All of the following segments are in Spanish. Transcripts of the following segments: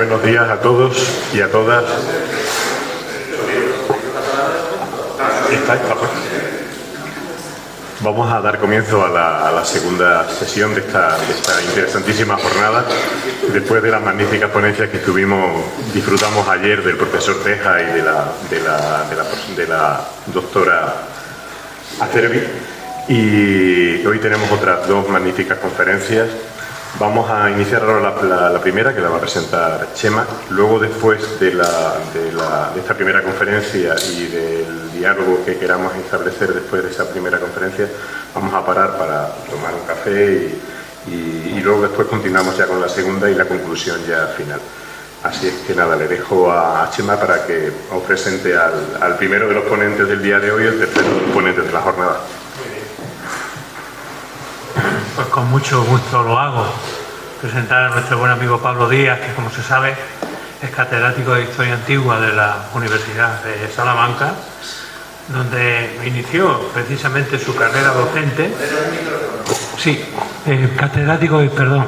Buenos días a todos y a todas. Vamos a dar comienzo a la segunda sesión de esta interesantísima jornada. Después de las magníficas ponencias que disfrutamos ayer del profesor Teja y de la doctora Acerbi. Y hoy tenemos otras dos magníficas conferencias. Vamos a iniciar ahora la primera, que la va a presentar Chema. Luego, después de esta primera conferencia y del diálogo que queramos establecer después de esa primera conferencia, vamos a parar para tomar un café y luego después continuamos ya con la segunda y la conclusión ya final. Así es que nada, le dejo a Chema para que os presente al primero de los ponentes del día de hoy y el tercero de los ponentes de la jornada. Pues con mucho gusto lo hago. Presentar a nuestro buen amigo Pablo Díaz, que como se sabe es catedrático de Historia Antigua de la Universidad de Salamanca, donde inició precisamente su carrera docente. Sí, catedrático, perdón,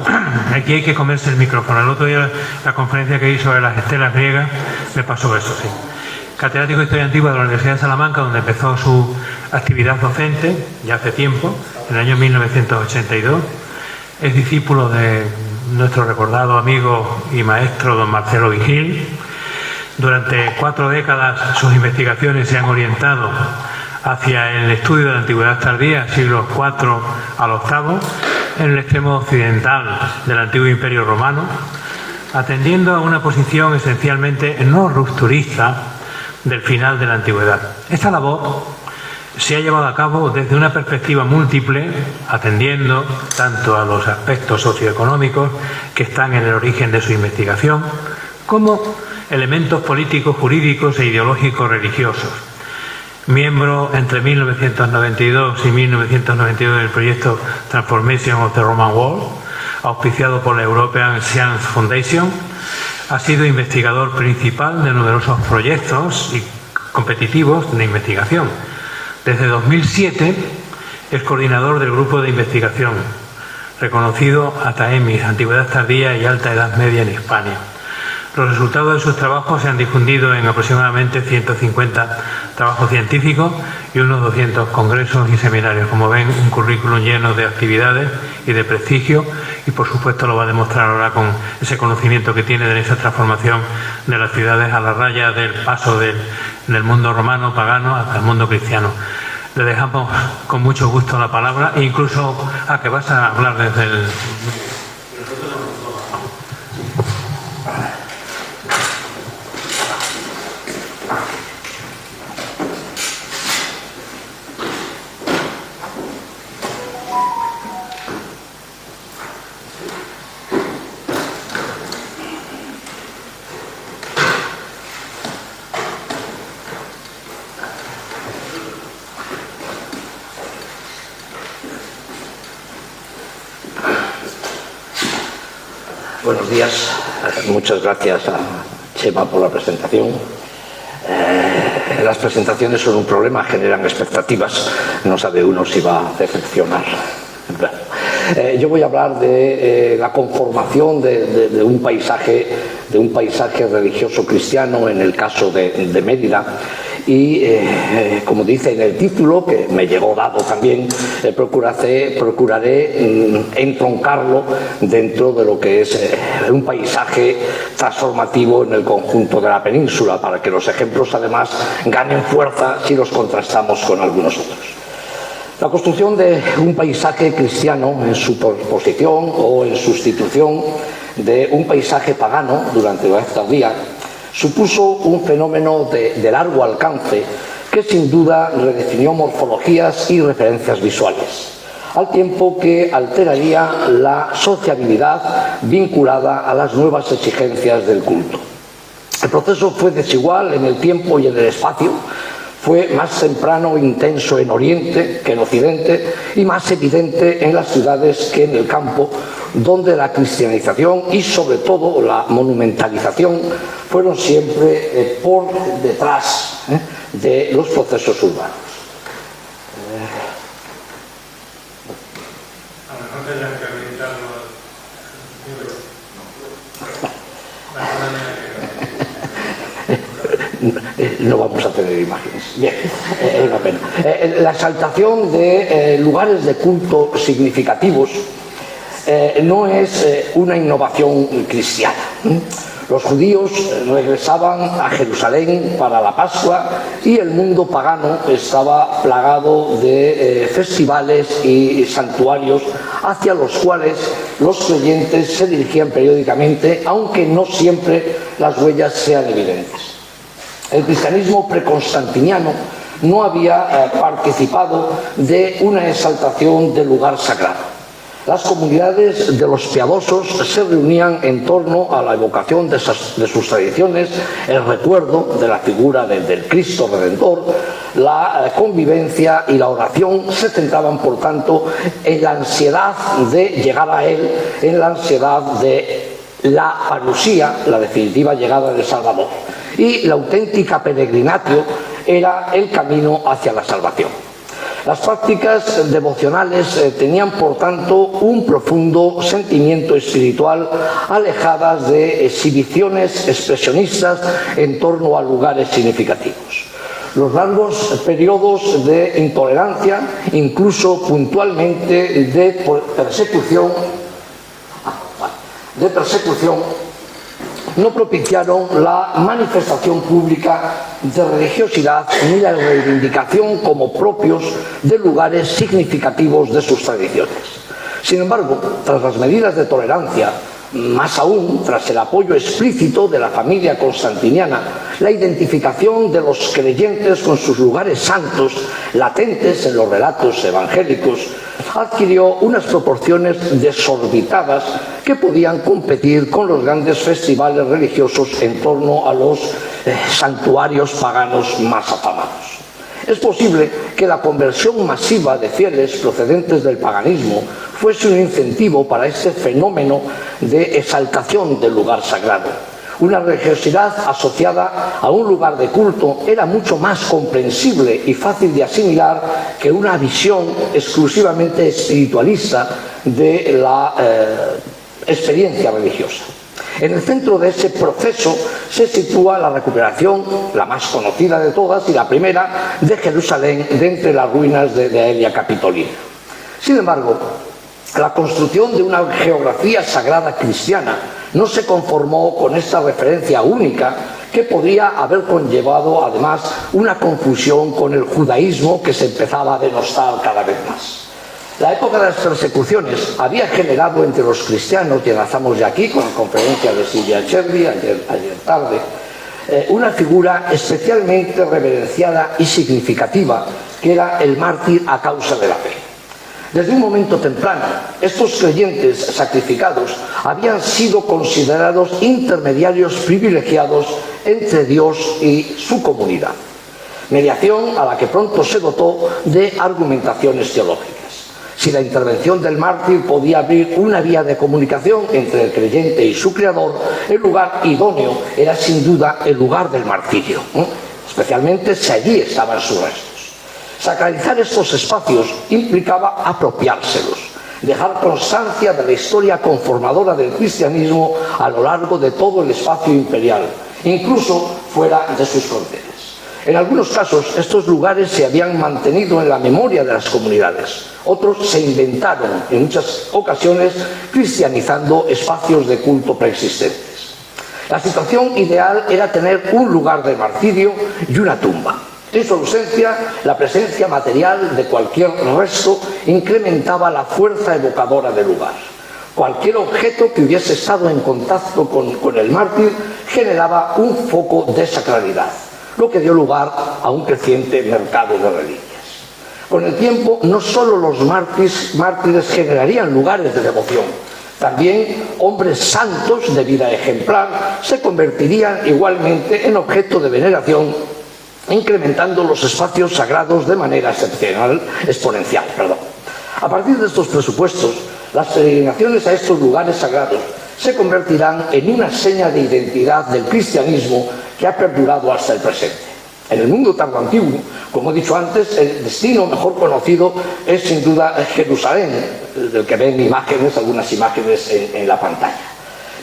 aquí hay que comerse el micrófono. El otro día la conferencia que hizo de las estelas griegas me pasó eso, sí. Catedrático de Historia Antigua de la Universidad de Salamanca, donde empezó su actividad docente ya hace tiempo, en el año 1982. Es discípulo de nuestro recordado amigo y maestro don Marcelo Vigil. Durante 4 décadas sus investigaciones se han orientado hacia el estudio de la antigüedad tardía, siglos IV al VIII, en el extremo occidental del antiguo Imperio Romano, atendiendo a una posición esencialmente no rupturista del final de la antigüedad. Esta labor se ha llevado a cabo desde una perspectiva múltiple, atendiendo tanto a los aspectos socioeconómicos que están en el origen de su investigación, como elementos políticos, jurídicos e ideológicos religiosos. Miembro entre 1992 y 1992 del proyecto Transformation of the Roman World, auspiciado por la European Science Foundation, ha sido investigador principal de numerosos proyectos y competitivos de investigación. Desde 2007 es coordinador del grupo de investigación reconocido ATAEMIS, Antigüedad Tardía y Alta Edad Media en Hispania. Los resultados de sus trabajos se han difundido en aproximadamente 150 trabajos científicos y unos 200 congresos y seminarios. Como ven, un currículum lleno de actividades y de prestigio, y por supuesto lo va a demostrar ahora con ese conocimiento que tiene de esa transformación de las ciudades a la raya del paso del mundo romano pagano hasta el mundo cristiano. Le dejamos con mucho gusto la palabra, e incluso que vas a hablar desde el... Buenos días, muchas gracias a Chema por la presentación. Las presentaciones son un problema, generan expectativas, no sabe uno si va a decepcionar. Yo voy a hablar de la conformación de un paisaje religioso cristiano en el caso de Mérida. Y como dice en el título, que me llegó dado también, procuraré entroncarlo dentro de lo que es un paisaje transformativo en el conjunto de la península, para que los ejemplos además ganen fuerza si los contrastamos con algunos otros. La construcción de un paisaje cristiano en su posición o en sustitución de un paisaje pagano durante la Edad Tardía supuso un fenómeno de largo alcance que sin duda redefinió morfologías y referencias visuales, al tiempo que alteraría la sociabilidad vinculada a las nuevas exigencias del culto. El proceso fue desigual en el tiempo y en el espacio, fue más temprano e intenso en Oriente que en Occidente y más evidente en las ciudades que en el campo, donde la cristianización y sobre todo la monumentalización fueron siempre por detrás de los procesos urbanos. No vamos a tener imágenes. Bien, es una pena. La exaltación de lugares de culto significativos no es una innovación cristiana. Los judíos regresaban a Jerusalén para la Pascua y el mundo pagano estaba plagado de festivales y santuarios hacia los cuales los creyentes se dirigían periódicamente, aunque no siempre las huellas sean evidentes. El cristianismo preconstantiniano no había participado de una exaltación del lugar sagrado. Las comunidades de los piadosos se reunían en torno a la evocación de sus tradiciones, el recuerdo de la figura del Cristo Redentor, la convivencia y la oración se centraban, por tanto, en la ansiedad de llegar a Él, en la ansiedad de la parusía, la definitiva llegada del Salvador. Y la auténtica peregrinatio era el camino hacia la salvación. Las prácticas devocionales tenían, por tanto, un profundo sentimiento espiritual, alejadas de exhibiciones expresionistas en torno a lugares significativos. Los largos periodos de intolerancia, incluso puntualmente de persecución, no propiciaron la manifestación pública de religiosidad ni la reivindicación como propios de lugares significativos de sus tradiciones. Sin embargo, tras las medidas de tolerancia, más aún tras el apoyo explícito de la familia constantiniana, la identificación de los creyentes con sus lugares santos, latentes en los relatos evangélicos, adquirió unas proporciones desorbitadas que podían competir con los grandes festivales religiosos en torno a los santuarios paganos más afamados. Es posible que la conversión masiva de fieles procedentes del paganismo fuese un incentivo para este fenómeno de exaltación del lugar sagrado. Una religiosidad asociada a un lugar de culto era mucho más comprensible y fácil de asimilar que una visión exclusivamente espiritualista de la experiencia religiosa. En el centro de ese proceso se sitúa la recuperación, la más conocida de todas y la primera, de Jerusalén de entre las ruinas de Aelia Capitolina. Sin embargo, la construcción de una geografía sagrada cristiana no se conformó con esta referencia única que podría haber conllevado además una confusión con el judaísmo que se empezaba a denostar cada vez más. La época de las persecuciones había generado entre los cristianos, y enlazamos ya aquí con la conferencia de Silvia Chervi ayer tarde, una figura especialmente reverenciada y significativa, que era el mártir a causa de la fe. Desde un momento temprano, estos creyentes sacrificados habían sido considerados intermediarios privilegiados entre Dios y su comunidad, mediación a la que pronto se dotó de argumentaciones teológicas. Si la intervención del mártir podía abrir una vía de comunicación entre el creyente y su creador, el lugar idóneo era sin duda el lugar del martirio, especialmente si allí estaban sus restos. Sacralizar estos espacios implicaba apropiárselos, dejar constancia de la historia conformadora del cristianismo a lo largo de todo el espacio imperial, incluso fuera de sus fronteras. En algunos casos, estos lugares se habían mantenido en la memoria de las comunidades. Otros se inventaron, en muchas ocasiones, cristianizando espacios de culto preexistentes. La situación ideal era tener un lugar de martirio y una tumba. En su ausencia, la presencia material de cualquier resto incrementaba la fuerza evocadora del lugar. Cualquier objeto que hubiese estado en contacto con el mártir generaba un foco de sacralidad, lo que dio lugar a un creciente mercado de reliquias. Con el tiempo, no solo los mártires generarían lugares de devoción, también hombres santos de vida ejemplar se convertirían igualmente en objeto de veneración, incrementando los espacios sagrados de manera exponencial. A partir de estos presupuestos, las peregrinaciones a estos lugares sagrados se convertirán en una seña de identidad del cristianismo que ha perdurado hasta el presente. En el mundo tardoantiguo, como he dicho antes, el destino mejor conocido es sin duda Jerusalén, del que ven algunas imágenes en la pantalla.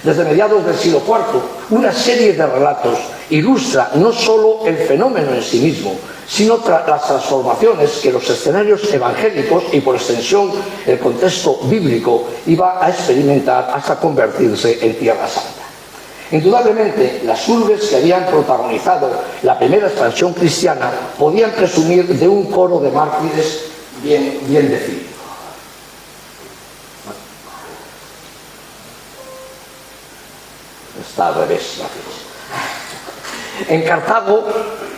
Desde mediados del siglo IV, una serie de relatos ilustra no solo el fenómeno en sí mismo, sino las transformaciones que los escenarios evangélicos y por extensión el contexto bíblico iba a experimentar hasta convertirse en Tierra Santa. Indudablemente, las urbes que habían protagonizado la primera expansión cristiana podían presumir de un coro de mártires bien definido. Está al revés, en Cartago,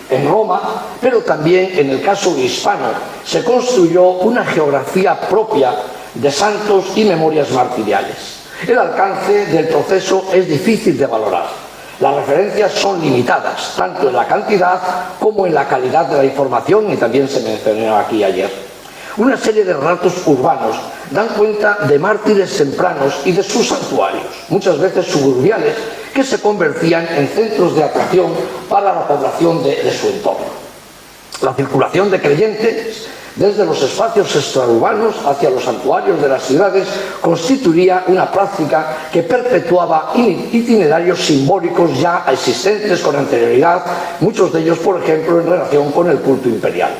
en Roma, pero también en el caso hispano, se construyó una geografía propia de santos y memorias martiriales. El alcance del proceso es difícil de valorar. Las referencias son limitadas, tanto en la cantidad como en la calidad de la información, y también se mencionó aquí ayer. Una serie de relatos urbanos dan cuenta de mártires tempranos y de sus santuarios, muchas veces suburbiales, que se convertían en centros de atracción para la población de su entorno. La circulación de creyentes desde los espacios extraurbanos hacia los santuarios de las ciudades constituiría una práctica que perpetuaba itinerarios simbólicos ya existentes con anterioridad, muchos de ellos, por ejemplo, en relación con el culto imperial.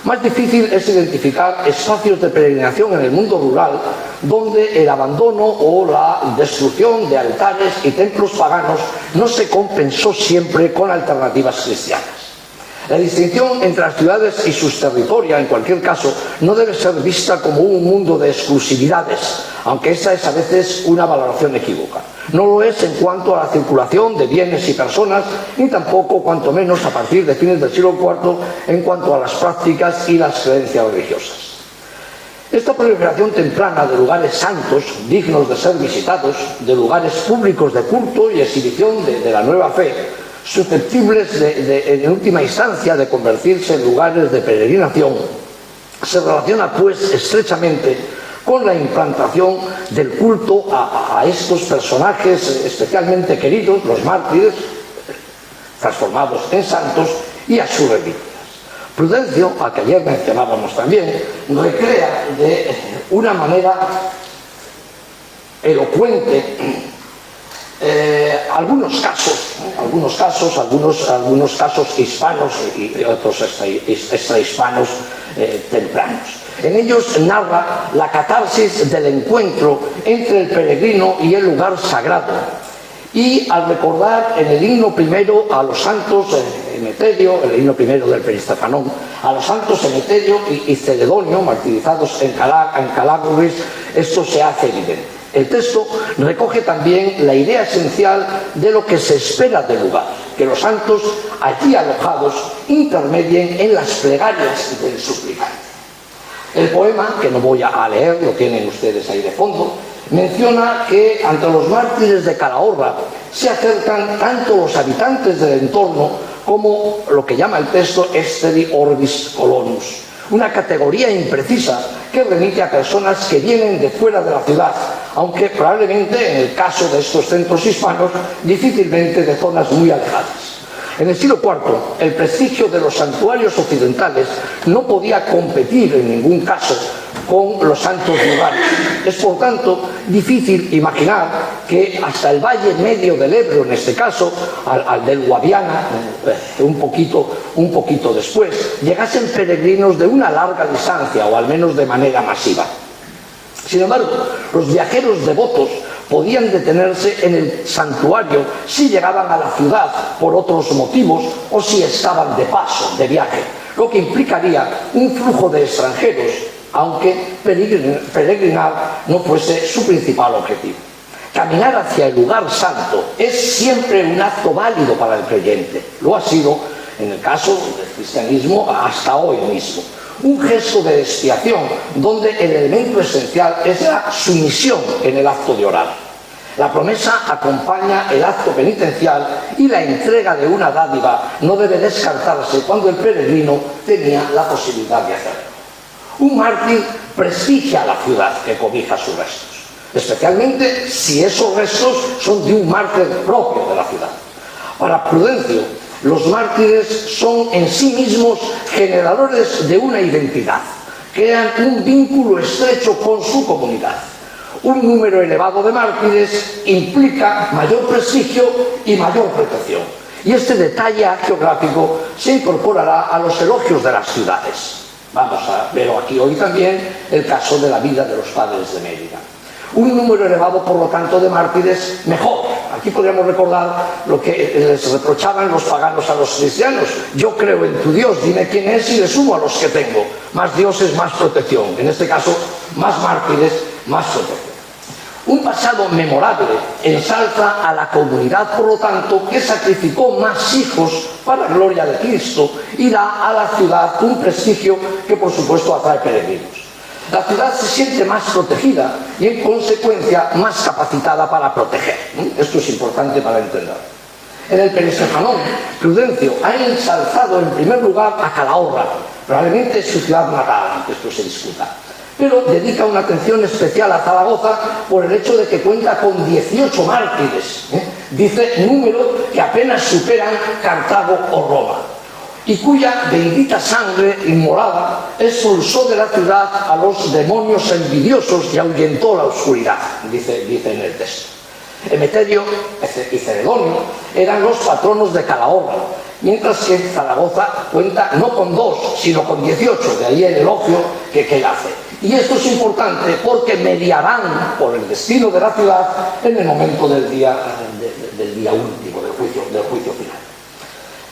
Más difícil es identificar espacios de peregrinación en el mundo rural donde el abandono o la destrucción de altares y templos paganos no se compensó siempre con alternativas cristianas. La distinción entre las ciudades y sus territorios, en cualquier caso, no debe ser vista como un mundo de exclusividades, aunque esa es a veces una valoración equívoca. No lo es en cuanto a la circulación de bienes y personas, ni tampoco, cuanto menos, a partir de fines del siglo IV, en cuanto a las prácticas y las creencias religiosas. Esta proliferación temprana de lugares santos, dignos de ser visitados, de lugares públicos de culto y exhibición de la nueva fe, susceptibles en última instancia de convertirse en lugares de peregrinación, se relaciona pues estrechamente con la implantación del culto a estos personajes especialmente queridos, los mártires, transformados en santos, y a sus reliquias. Prudencio, a que ayer mencionábamos también, recrea de una manera elocuente algunos casos hispanos y otros extrahispanos tempranos. En ellos narra la catarsis del encuentro entre el peregrino y el lugar sagrado, y al recordar en el himno primero a los santos Emeterio, el himno primero del Peristefanón, a los santos Emeterio y Celedonio, martirizados en Calagurris, esto se hace evidente. El texto recoge también la idea esencial de lo que se espera del lugar, que los santos allí alojados intermedien en las plegarias del suplicante. El poema, que no voy a leer, lo tienen ustedes ahí de fondo, menciona que ante los mártires de Calahorra se acercan tanto los habitantes del entorno como lo que llama el texto Exteri Orbis Colonus, una categoría imprecisa que remite a personas que vienen de fuera de la ciudad, aunque probablemente en el caso de estos centros hispanos difícilmente de zonas muy alejadas. En el siglo IV, el prestigio de los santuarios occidentales no podía competir en ningún caso con los santos lugares. Es por tanto difícil imaginar que hasta el valle medio del Ebro, en este caso, al del Guadiana, un poquito después, llegasen peregrinos de una larga distancia, o al menos de manera masiva. Sin embargo, los viajeros devotos podían detenerse en el santuario si llegaban a la ciudad por otros motivos o si estaban de paso, de viaje, lo que implicaría un flujo de extranjeros, aunque peregrinar no fuese su principal objetivo. Caminar hacia el lugar santo es siempre un acto válido para el creyente. Lo ha sido en el caso del cristianismo hasta hoy mismo. Un gesto de expiación donde el elemento esencial es la sumisión en el acto de orar. La promesa acompaña el acto penitencial y la entrega de una dádiva no debe descartarse cuando el peregrino tenía la posibilidad de hacerlo. Un mártir prestigia a la ciudad que cobija sus restos, especialmente si esos restos son de un mártir propio de la ciudad. Para Prudencio, los mártires son en sí mismos generadores de una identidad, crean un vínculo estrecho con su comunidad. Un número elevado de mártires implica mayor prestigio y mayor protección. Y este detalle geográfico se incorporará a los elogios de las ciudades. Vamos a verlo aquí hoy también, el caso de la vida de los padres de Mérida. Un número elevado, por lo tanto, de mártires, mejor. Aquí podríamos recordar lo que les reprochaban los paganos a los cristianos. Yo creo en tu Dios, dime quién es y le sumo a los que tengo. Más dioses, más protección. En este caso, más mártires, más protección. Un pasado memorable ensalza a la comunidad, por lo tanto, que sacrificó más hijos para la gloria de Cristo y da a la ciudad un prestigio que, por supuesto, atrae peregrinos. La ciudad se siente más protegida y, en consecuencia, más capacitada para proteger. Esto es importante para entender. En el Perestefanón, Prudencio ha ensalzado en primer lugar a Calahorra, probablemente su ciudad natal, aunque esto se discuta. Pero dedica una atención especial a Zaragoza por el hecho de que cuenta con 18 mártires. Dice número que apenas superan Cartago o Roma, y cuya bendita sangre inmolada expulsó de la ciudad a los demonios envidiosos y ahuyentó la oscuridad, dice en el texto. Emeterio y Ceredonio eran los patronos de Calahorra, mientras que Zaragoza cuenta no con 2, sino con 18, de ahí el elogio que él hace. Y esto es importante porque mediarán por el destino de la ciudad en el momento del día último, del juicio final.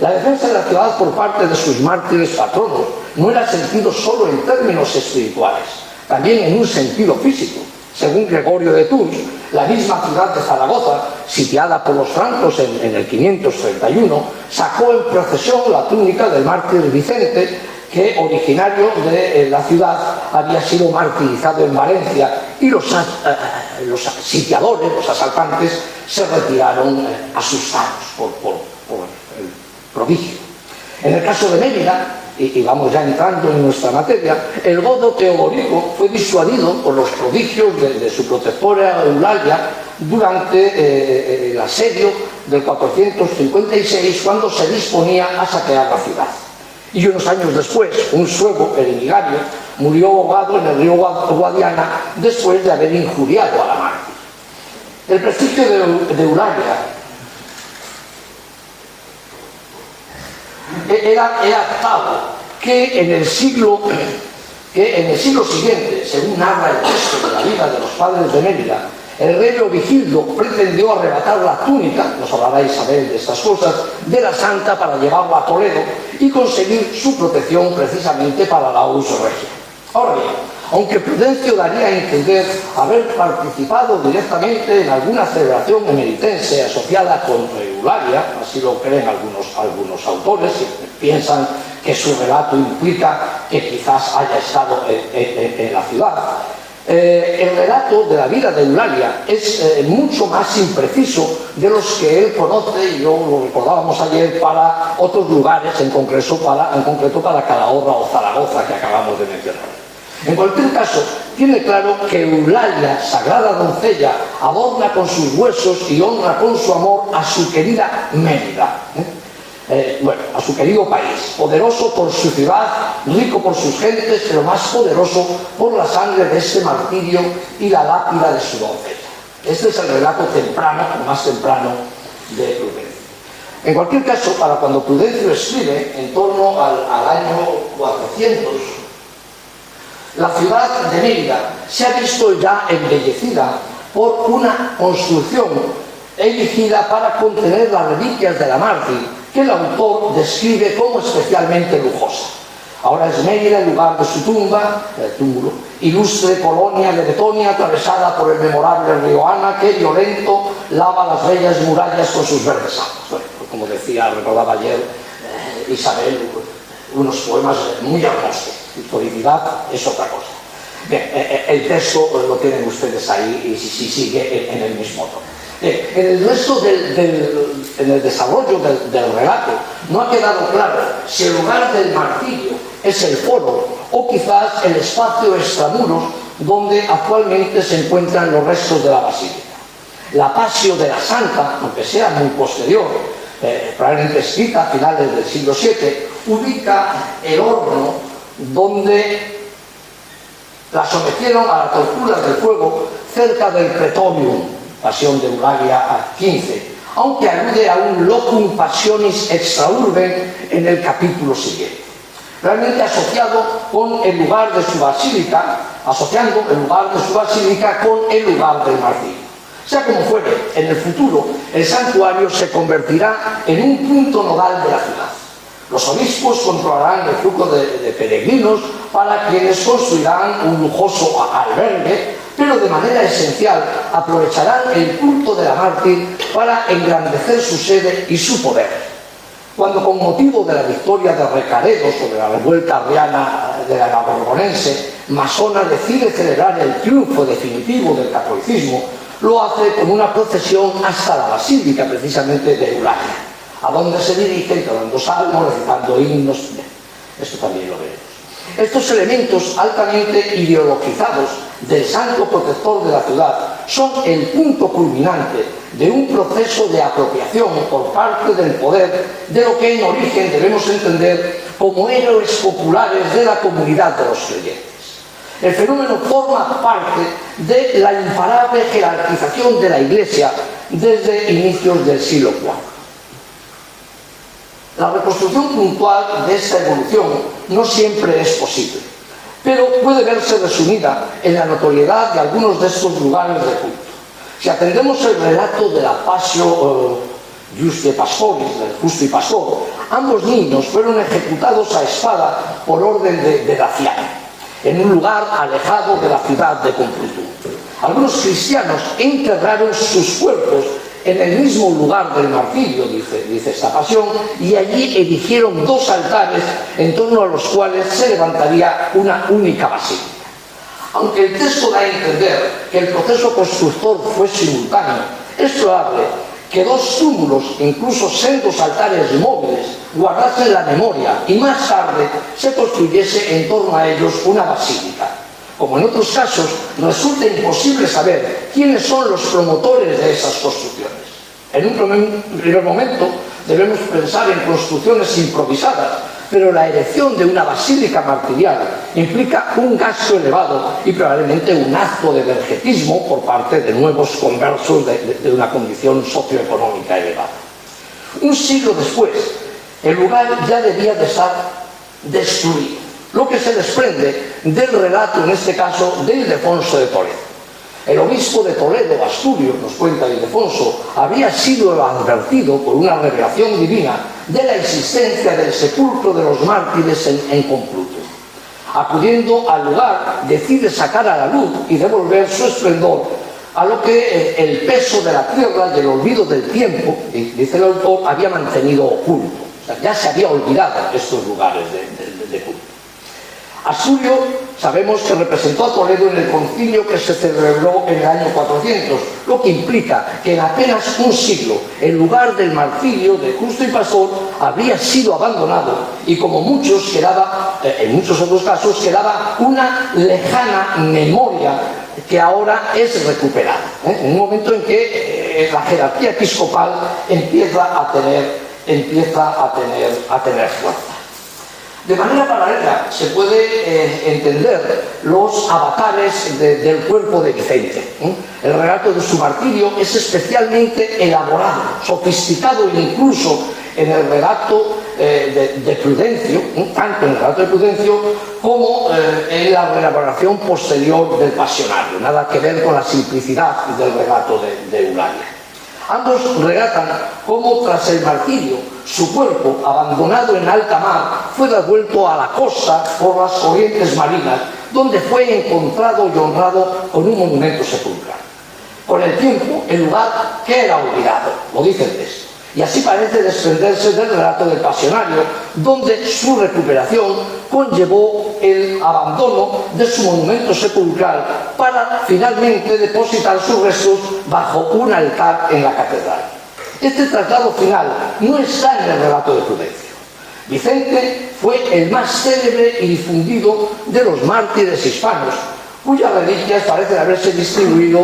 La defensa de la ciudad por parte de sus mártires patronos no era sentido solo en términos espirituales, también en un sentido físico. Según Gregorio de Tours, la misma ciudad de Zaragoza, sitiada por los francos en el 531, sacó en procesión la túnica del mártir Vicente, que, originario de la ciudad, había sido martirizado en Valencia, y los sitiadores, los asaltantes, se retiraron asustados por el prodigio. En el caso de Mérida, y vamos ya entrando en nuestra materia, el godo Teodorico fue disuadido por los prodigios de su protectora Eulalia durante el asedio del 456, cuando se disponía a saquear la ciudad. Y unos años después, un suevo, el Enigario, murió ahogado en el río Guadiana después de haber injuriado a la mártir. El prestigio de Eulalia era tal que en el siglo siguiente, según narra el texto de la vida de los padres de Mérida, el rey Leovigildo pretendió arrebatar la túnica, nos hablará Isabel de estas cosas, de la santa para llevarla a Toledo y conseguir su protección precisamente para la Urso Regia. Ahora bien, aunque Prudencio daría a entender haber participado directamente en alguna celebración emeritense asociada con Eulalia, así lo creen algunos autores, y piensan que su relato implica que quizás haya estado en la ciudad. El relato de la vida de Eulalia es mucho más impreciso de los que él conoce, y lo recordábamos ayer, para otros lugares, en concreto para Calahorra o Zaragoza, que acabamos de mencionar. En cualquier caso, tiene claro que Eulalia, sagrada doncella, adorna con sus huesos y honra con su amor a su querida Mérida. A su querido país, poderoso por su ciudad, rico por sus gentes, pero más poderoso por la sangre de este martirio y la lápida de su doncella. Este es el relato temprano, o más temprano, de Prudencio. En cualquier caso, para cuando Prudencio escribe, en torno al año 400, la ciudad de Mérida se ha visto ya embellecida por una construcción erigida para contener las reliquias de la mártir, que el autor describe como especialmente lujosa. Ahora es Mérida el lugar de su tumba, el túmulo, ilustre colonia de Betonia, atravesada por el memorable río Ana, que violento lava las bellas murallas con sus verdes aguas. Bueno, como recordaba ayer Isabel, unos poemas muy hermosos. Historicidad es otra cosa. Bien, el texto lo tienen ustedes ahí y si sigue en el mismo tono. En el resto en el desarrollo del relato no ha quedado claro si el lugar del martirio es el foro o quizás el espacio extramuros donde actualmente se encuentran los restos de la basílica. La Pasio de la Santa, aunque sea muy posterior, probablemente escrita a finales del siglo VII, ubica el horno donde la sometieron a la tortura del fuego cerca del Pretorium, Pasión de Eulalia XV, aunque alude a un locum passionis extra urbe en el capítulo siguiente, realmente asociando el lugar de su basílica con el lugar del martirio. Sea como fuere, en el futuro el santuario se convertirá en un punto nodal de la ciudad. Los obispos controlarán el flujo de peregrinos, para quienes construirán un lujoso albergue, pero de manera esencial aprovecharán el culto de la mártir para engrandecer su sede y su poder. Cuando, con motivo de la victoria de Recaredo sobre la revuelta arriana de la Borbonense, Masona decide celebrar el triunfo definitivo del catolicismo, lo hace con una procesión hasta la basílica, precisamente de Eulalia, a donde se dirige entonando salmos, recitando himnos. Esto también lo veremos. Estos elementos altamente ideologizados del santo protector de la ciudad son el punto culminante de un proceso de apropiación por parte del poder de lo que en origen debemos entender como héroes populares de la comunidad de los creyentes. El fenómeno forma parte de la imparable jerarquización de la Iglesia desde inicios del siglo IV. La reconstrucción puntual de esta evolución no siempre es posible, pero puede verse resumida en la notoriedad de algunos de estos lugares de culto. Si atendemos el relato de la Passio Juste Pastoris, del Justo y Pastor, ambos niños fueron ejecutados a espada por orden de Daciano, en un lugar alejado de la ciudad de Complutum. Algunos cristianos enterraron sus cuerpos en el mismo lugar del martirio, dice esta pasión, y allí erigieron dos altares en torno a los cuales se levantaría una única basílica. Aunque el texto da a entender que el proceso constructor fue simultáneo, es probable que dos túmulos, incluso sendos altares móviles, guardasen la memoria y más tarde se construyese en torno a ellos una basílica. Como en otros casos, resulta imposible saber quiénes son los promotores de esas construcciones. En un primer momento debemos pensar en construcciones improvisadas, pero la erección de una basílica martirial implica un gasto elevado y probablemente un acto de vergetismo por parte de nuevos conversos de una condición socioeconómica elevada. Un siglo después, el lugar ya debía de estar destruido, lo que se desprende del relato, en este caso, de Ildefonso de Toledo. El obispo de Toledo, Asturio, nos cuenta Ildefonso, había sido advertido por una revelación divina de la existencia del sepulcro de los mártires en Complutum. Acudiendo al lugar, decide sacar a la luz y devolver su esplendor a lo que el peso de la tierra y el olvido del tiempo, dice el autor, había mantenido oculto. O sea, ya se había olvidado estos lugares de culto. Asturio, sabemos que representó a Toledo en el concilio que se celebró en el año 400, lo que implica que en apenas un siglo el lugar del martirio de Justo y Pastor habría sido abandonado y, como muchos, quedaba, en muchos otros casos, quedaba una lejana memoria que ahora es recuperada, en un momento en que la jerarquía episcopal empieza a tener fuerza. De manera paralela se puede entender los avatares del cuerpo de Vicente. El relato de su martirio es especialmente elaborado, sofisticado incluso en el relato de Prudencio, tanto en el relato de Prudencio como en la elaboración posterior del Pasionario. Nada que ver con la simplicidad del relato de Eulalia. Ambos relatan cómo tras el martirio su cuerpo, abandonado en alta mar, fue devuelto a la costa por las corrientes marinas, donde fue encontrado y honrado con un monumento sepulcral. Con el tiempo, el lugar queda olvidado, lo dice el texto, y así parece desprenderse del relato del Pasionario, donde su recuperación conllevó el abandono de su monumento sepulcral para finalmente depositar sus restos bajo un altar en la catedral. Este traslado final no está en el relato de Prudencio. Vicente fue el más célebre y difundido de los mártires hispanos, cuyas reliquias parecen haberse distribuido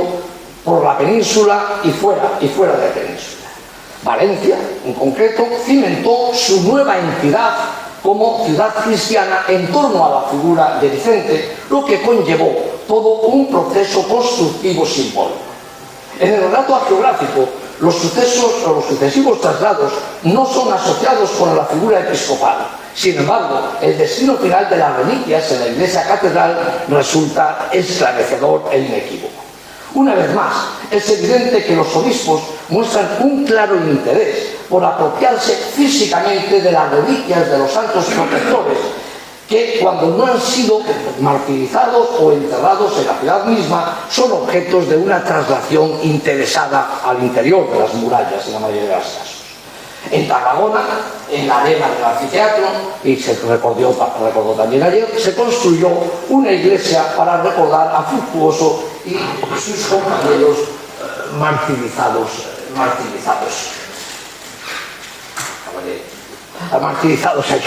por la península y fuera de la península. Valencia, en concreto, cimentó su nueva entidad como ciudad cristiana en torno a la figura de Vicente, lo que conllevó todo un proceso constructivo simbólico. En el relato hagiográfico los sucesivos traslados no son asociados con la figura episcopal. Sin embargo, el destino final de las reliquias en la iglesia catedral resulta esclarecedor e inequívoco. Una vez más, es evidente que los obispos muestran un claro interés por apropiarse físicamente de las reliquias de los santos protectores, que cuando no han sido martirizados o enterrados en la ciudad misma, son objetos de una traslación interesada al interior de las murallas en la mayoría de los casos. En Tarragona, en la arena del anfiteatro, y se recordó también ayer, se construyó una iglesia para recordar a Fructuoso y sus compañeros martirizados allí.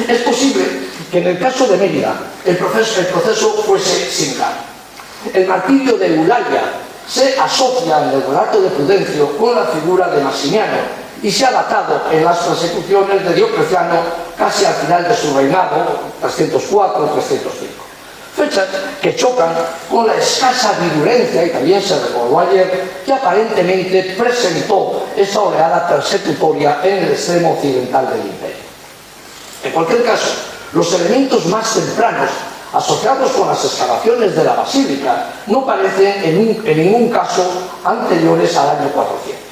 Es posible que en el caso de Mérida el proceso fuese similar. El martirio de Eulalia se asocia en el relato de Prudencio con la figura de Massimiano y se ha datado en las persecuciones de Diocleciano casi al final de su reinado, 304-305. Fechas que chocan con la escasa virulencia, y también se recordó ayer, que aparentemente presentó esa oleada persecutoria en el extremo occidental del imperio. En cualquier caso, los elementos más tempranos asociados con las excavaciones de la basílica no parecen en ningún caso anteriores al año 400.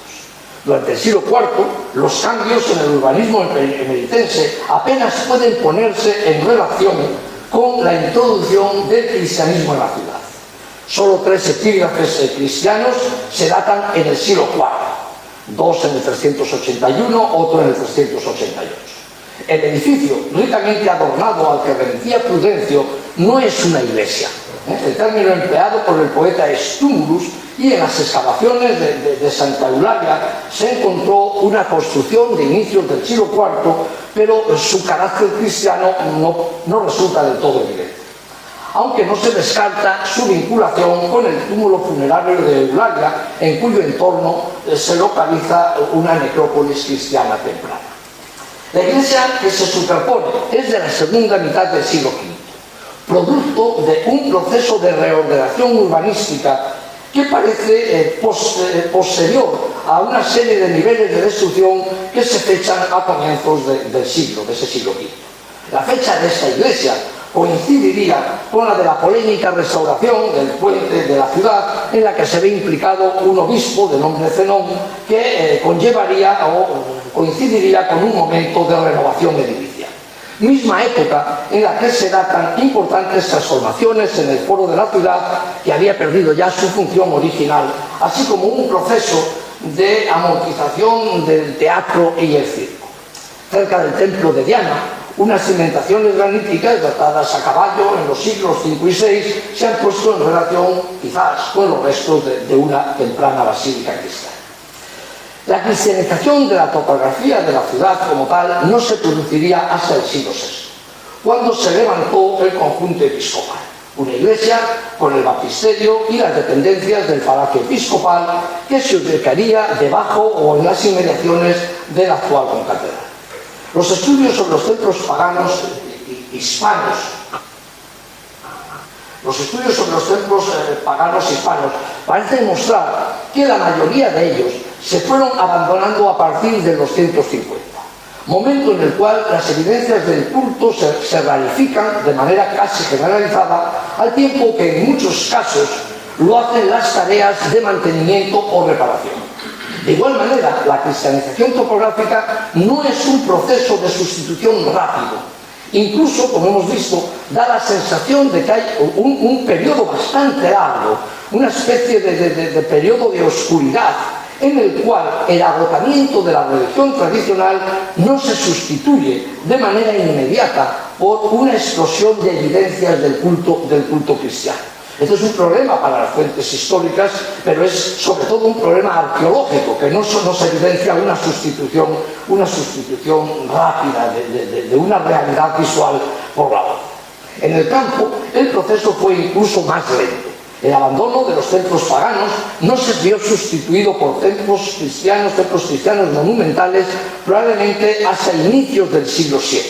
Durante el siglo IV, los cambios en el urbanismo emeritense apenas pueden ponerse en relación con la introducción del cristianismo en la ciudad. Solo 3 epígrafes cristianos se datan en el siglo IV, 2 en el 381, otro en el 388. El edificio ricamente adornado al que remitía Prudencio no es una iglesia. El término empleado por el poeta es tumulus, y en las excavaciones de Santa Eulalia se encontró una construcción de inicios del siglo IV, pero su carácter cristiano no resulta del todo evidente, aunque no se descarta su vinculación con el túmulo funerario de Eulalia, en cuyo entorno se localiza una necrópolis cristiana temprana. La iglesia que se superpone es de la segunda mitad del siglo V, producto de un proceso de reordenación urbanística que parece posterior a una serie de niveles de destrucción que se fechan a comienzos de ese siglo V. La fecha de esta iglesia coincidiría con la de la polémica restauración del puente de la ciudad, en la que se ve implicado un obispo de nombre Zenón, que conllevaría o coincidiría con un momento de renovación edilicia. Misma época en la que se datan importantes transformaciones en el foro de la ciudad, que había perdido ya su función original, así como un proceso de amortización del teatro y el circo. Cerca del templo de Diana, unas cimentaciones graníticas datadas a caballo en los siglos V y VI se han puesto en relación quizás con los restos de una temprana basílica cristiana. La cristianización de la topografía de la ciudad como tal no se produciría hasta el siglo VI, cuando se levantó el conjunto episcopal, una iglesia con el baptisterio y las dependencias del palacio episcopal, que se ubicaría debajo o en las inmediaciones de la actual concatedral. Los estudios sobre los templos paganos hispanos parecen mostrar que la mayoría de ellos se fueron abandonando a partir de los 150, momento en el cual las evidencias del culto se rarifican de manera casi generalizada, al tiempo que en muchos casos lo hacen las tareas de mantenimiento o reparación. De igual manera, la cristianización topográfica no es un proceso de sustitución rápido. Incluso, como hemos visto, da la sensación de que hay un periodo bastante largo, una especie de periodo de oscuridad, en el cual el agotamiento de la religión tradicional no se sustituye de manera inmediata por una explosión de evidencias del culto cristiano. Esto es un problema para las fuentes históricas, pero es sobre todo un problema arqueológico, que no se evidencia una sustitución rápida de una realidad visual por la otra. En el campo, el proceso fue incluso más lento. El abandono de los templos paganos no se vio sustituido por templos cristianos monumentales, probablemente hasta inicios del siglo VII,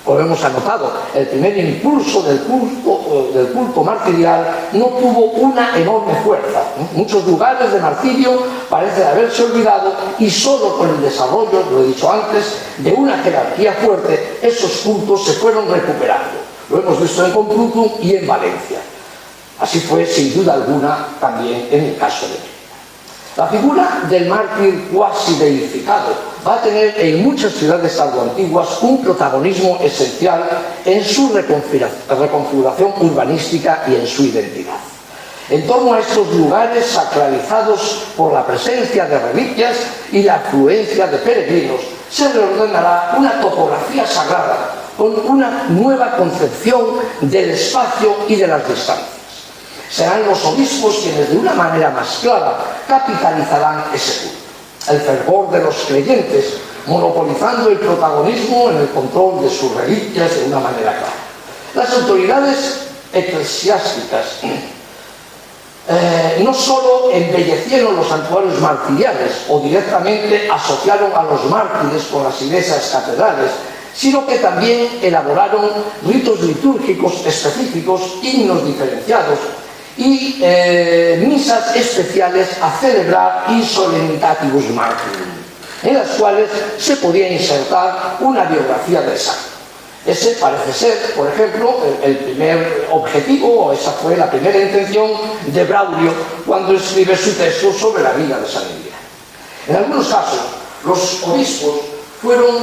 Como hemos anotado, el primer impulso del culto martirial no tuvo una enorme fuerza. Muchos lugares de martirio parecen haberse olvidado y solo con el desarrollo, lo he dicho antes, de una jerarquía fuerte, esos cultos se fueron recuperando. Lo hemos visto en Complutum y en Valencia. Así fue, sin duda alguna, también en el caso de Mérida. La figura del mártir cuasi deificado va a tener en muchas ciudades tardoantiguas un protagonismo esencial en su reconfiguración urbanística y en su identidad. En torno a estos lugares sacralizados por la presencia de reliquias y la afluencia de peregrinos, se reordenará una topografía sagrada con una nueva concepción del espacio y de las distancias. Serán los obispos quienes de una manera más clara capitalizarán ese culto. El fervor de los creyentes, monopolizando el protagonismo en el control de sus reliquias de una manera clara. Las autoridades eclesiásticas no solo embellecieron los santuarios martiriales o directamente asociaron a los mártires con las iglesias catedrales, sino que también elaboraron ritos litúrgicos específicos, himnos diferenciados y misas especiales a celebrar in solemnitatis martyrum, en las cuales se podía insertar una biografía del santo. Ese parece ser, por ejemplo, el primer objetivo, o esa fue la primera intención de Braulio cuando escribe su texto sobre la vida de San Emiliano. En algunos casos, los obispos fueron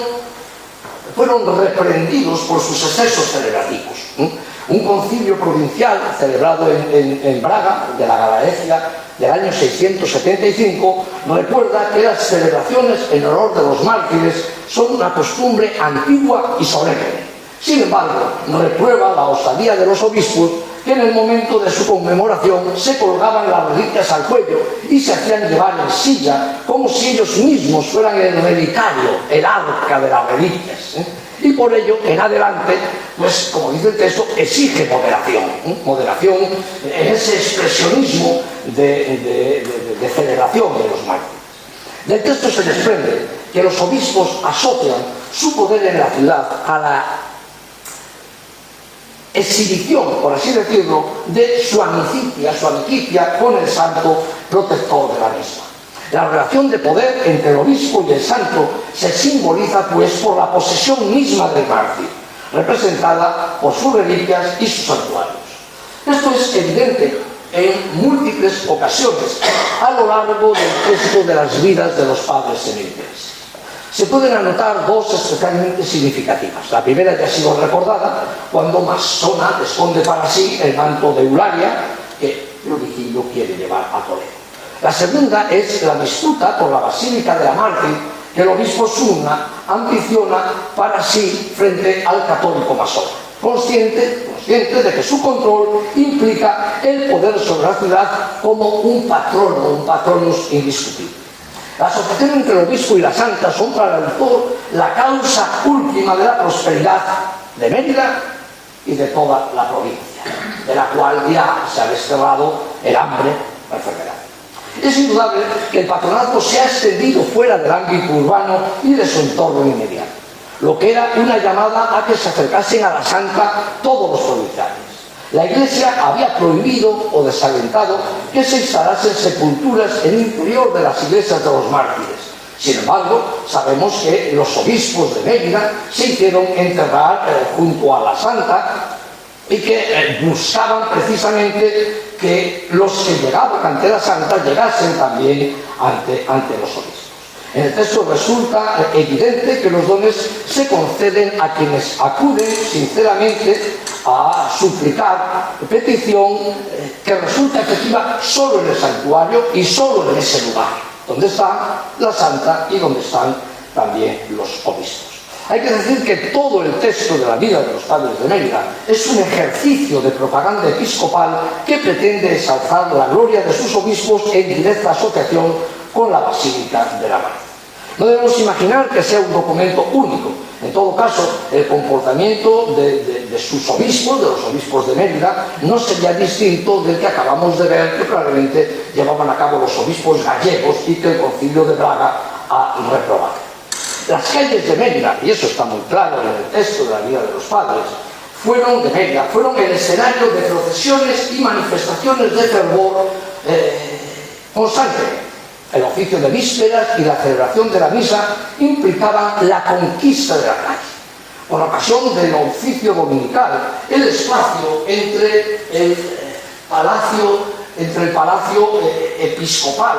reprendidos por sus excesos celebrativos. Un concilio provincial celebrado en Braga, de la Gallaecia, del año 675, recuerda que las celebraciones en honor de los mártires son una costumbre antigua y solemne. Sin embargo, reprueba la osadía de los obispos que en el momento de su conmemoración se colgaban las reliquias al cuello y se hacían llevar en silla, como si ellos mismos fueran el relicario, el arca de las reliquias. Y por ello, en adelante, pues como dice el texto, exige moderación en ese expresionismo de celebración de los mártires. Del texto se desprende que los obispos asocian su poder en la ciudad a la exhibición, por así decirlo, de su amicitia con el santo protector de la misma. La relación de poder entre el obispo y el santo se simboliza pues por la posesión misma del mártir, representada por sus reliquias y sus santuarios. Esto es evidente en múltiples ocasiones a lo largo del texto de las vidas de los padres emigrantes. Se pueden anotar dos especialmente significativas. La primera ya ha sido recordada cuando Masona esconde para sí el manto de Eulalia que Virgilio quiere llevar a Toledo. La segunda es la disputa por la Basílica de la Mártir que el obispo Sunna ambiciona para sí frente al católico masón, consciente de que su control implica el poder sobre la ciudad como un patronus indiscutible. La asociación entre el obispo y la santa son para el autor la causa última de la prosperidad de Mérida y de toda la provincia, de la cual ya se ha desterrado el hambre, la enfermedad. Es indudable que el patronato se ha extendido fuera del ámbito urbano y de su entorno inmediato, lo que era una llamada a que se acercasen a la santa todos los provinciales. La Iglesia había prohibido o desalentado que se instalasen sepulturas en el interior de las iglesias de los mártires. Sin embargo, sabemos que los obispos de Mérida se hicieron enterrar junto a la santa y que buscaban precisamente que los que llegaban ante la santa llegasen también ante los obispos. En el texto resulta evidente que los dones se conceden a quienes acuden sinceramente a suplicar petición que resulta efectiva solo en el santuario y solo en ese lugar, donde está la santa y donde están también los obispos. Hay que decir que todo el texto de la vida de los padres de Mérida es un ejercicio de propaganda episcopal que pretende exaltar la gloria de sus obispos en directa asociación con la Basílica de la Mártir. No debemos imaginar que sea un documento único. En todo caso, el comportamiento de sus obispos, de los obispos de Mérida, no sería distinto del que acabamos de ver que probablemente llevaban a cabo los obispos gallegos y que el Concilio de Braga ha reprobado. Las calles de Mérida, y eso está muy claro en el texto de la vida de los padres, fueron el escenario de procesiones y manifestaciones de fervor constante. El oficio de vísperas y la celebración de la misa implicaban la conquista de la calle. Por ocasión del oficio dominical, el espacio entre el palacio episcopal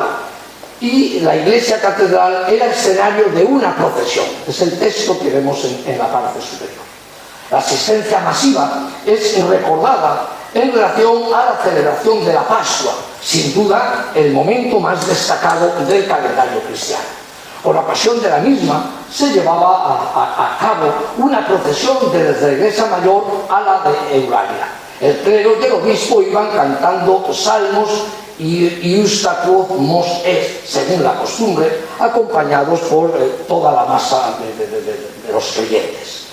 y la iglesia catedral era escenario de una procesión. Es el texto que vemos en la parte superior. La asistencia masiva es recordada en relación a la celebración de la Pascua, sin duda el momento más destacado del calendario cristiano. Por ocasión de la misma se llevaba a cabo una procesión desde la iglesia mayor a la de Eulalia. El clero y el obispo iban cantando salmos y Iusta quod mos est, según la costumbre, acompañados por toda la masa de los creyentes.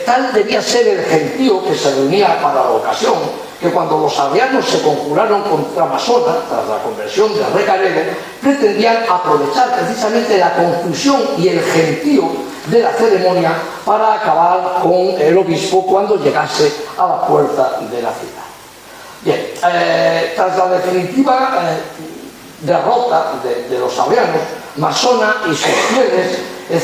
Tal debía ser el gentío que se reunía para la ocasión, que cuando los arrianos se conjuraron contra Masona, tras la conversión de Recaredo, pretendían aprovechar precisamente la confusión y el gentío de la ceremonia para acabar con el obispo cuando llegase a la puerta de la ciudad. Bien, tras la definitiva derrota de los arrianos, Masona y sus fieles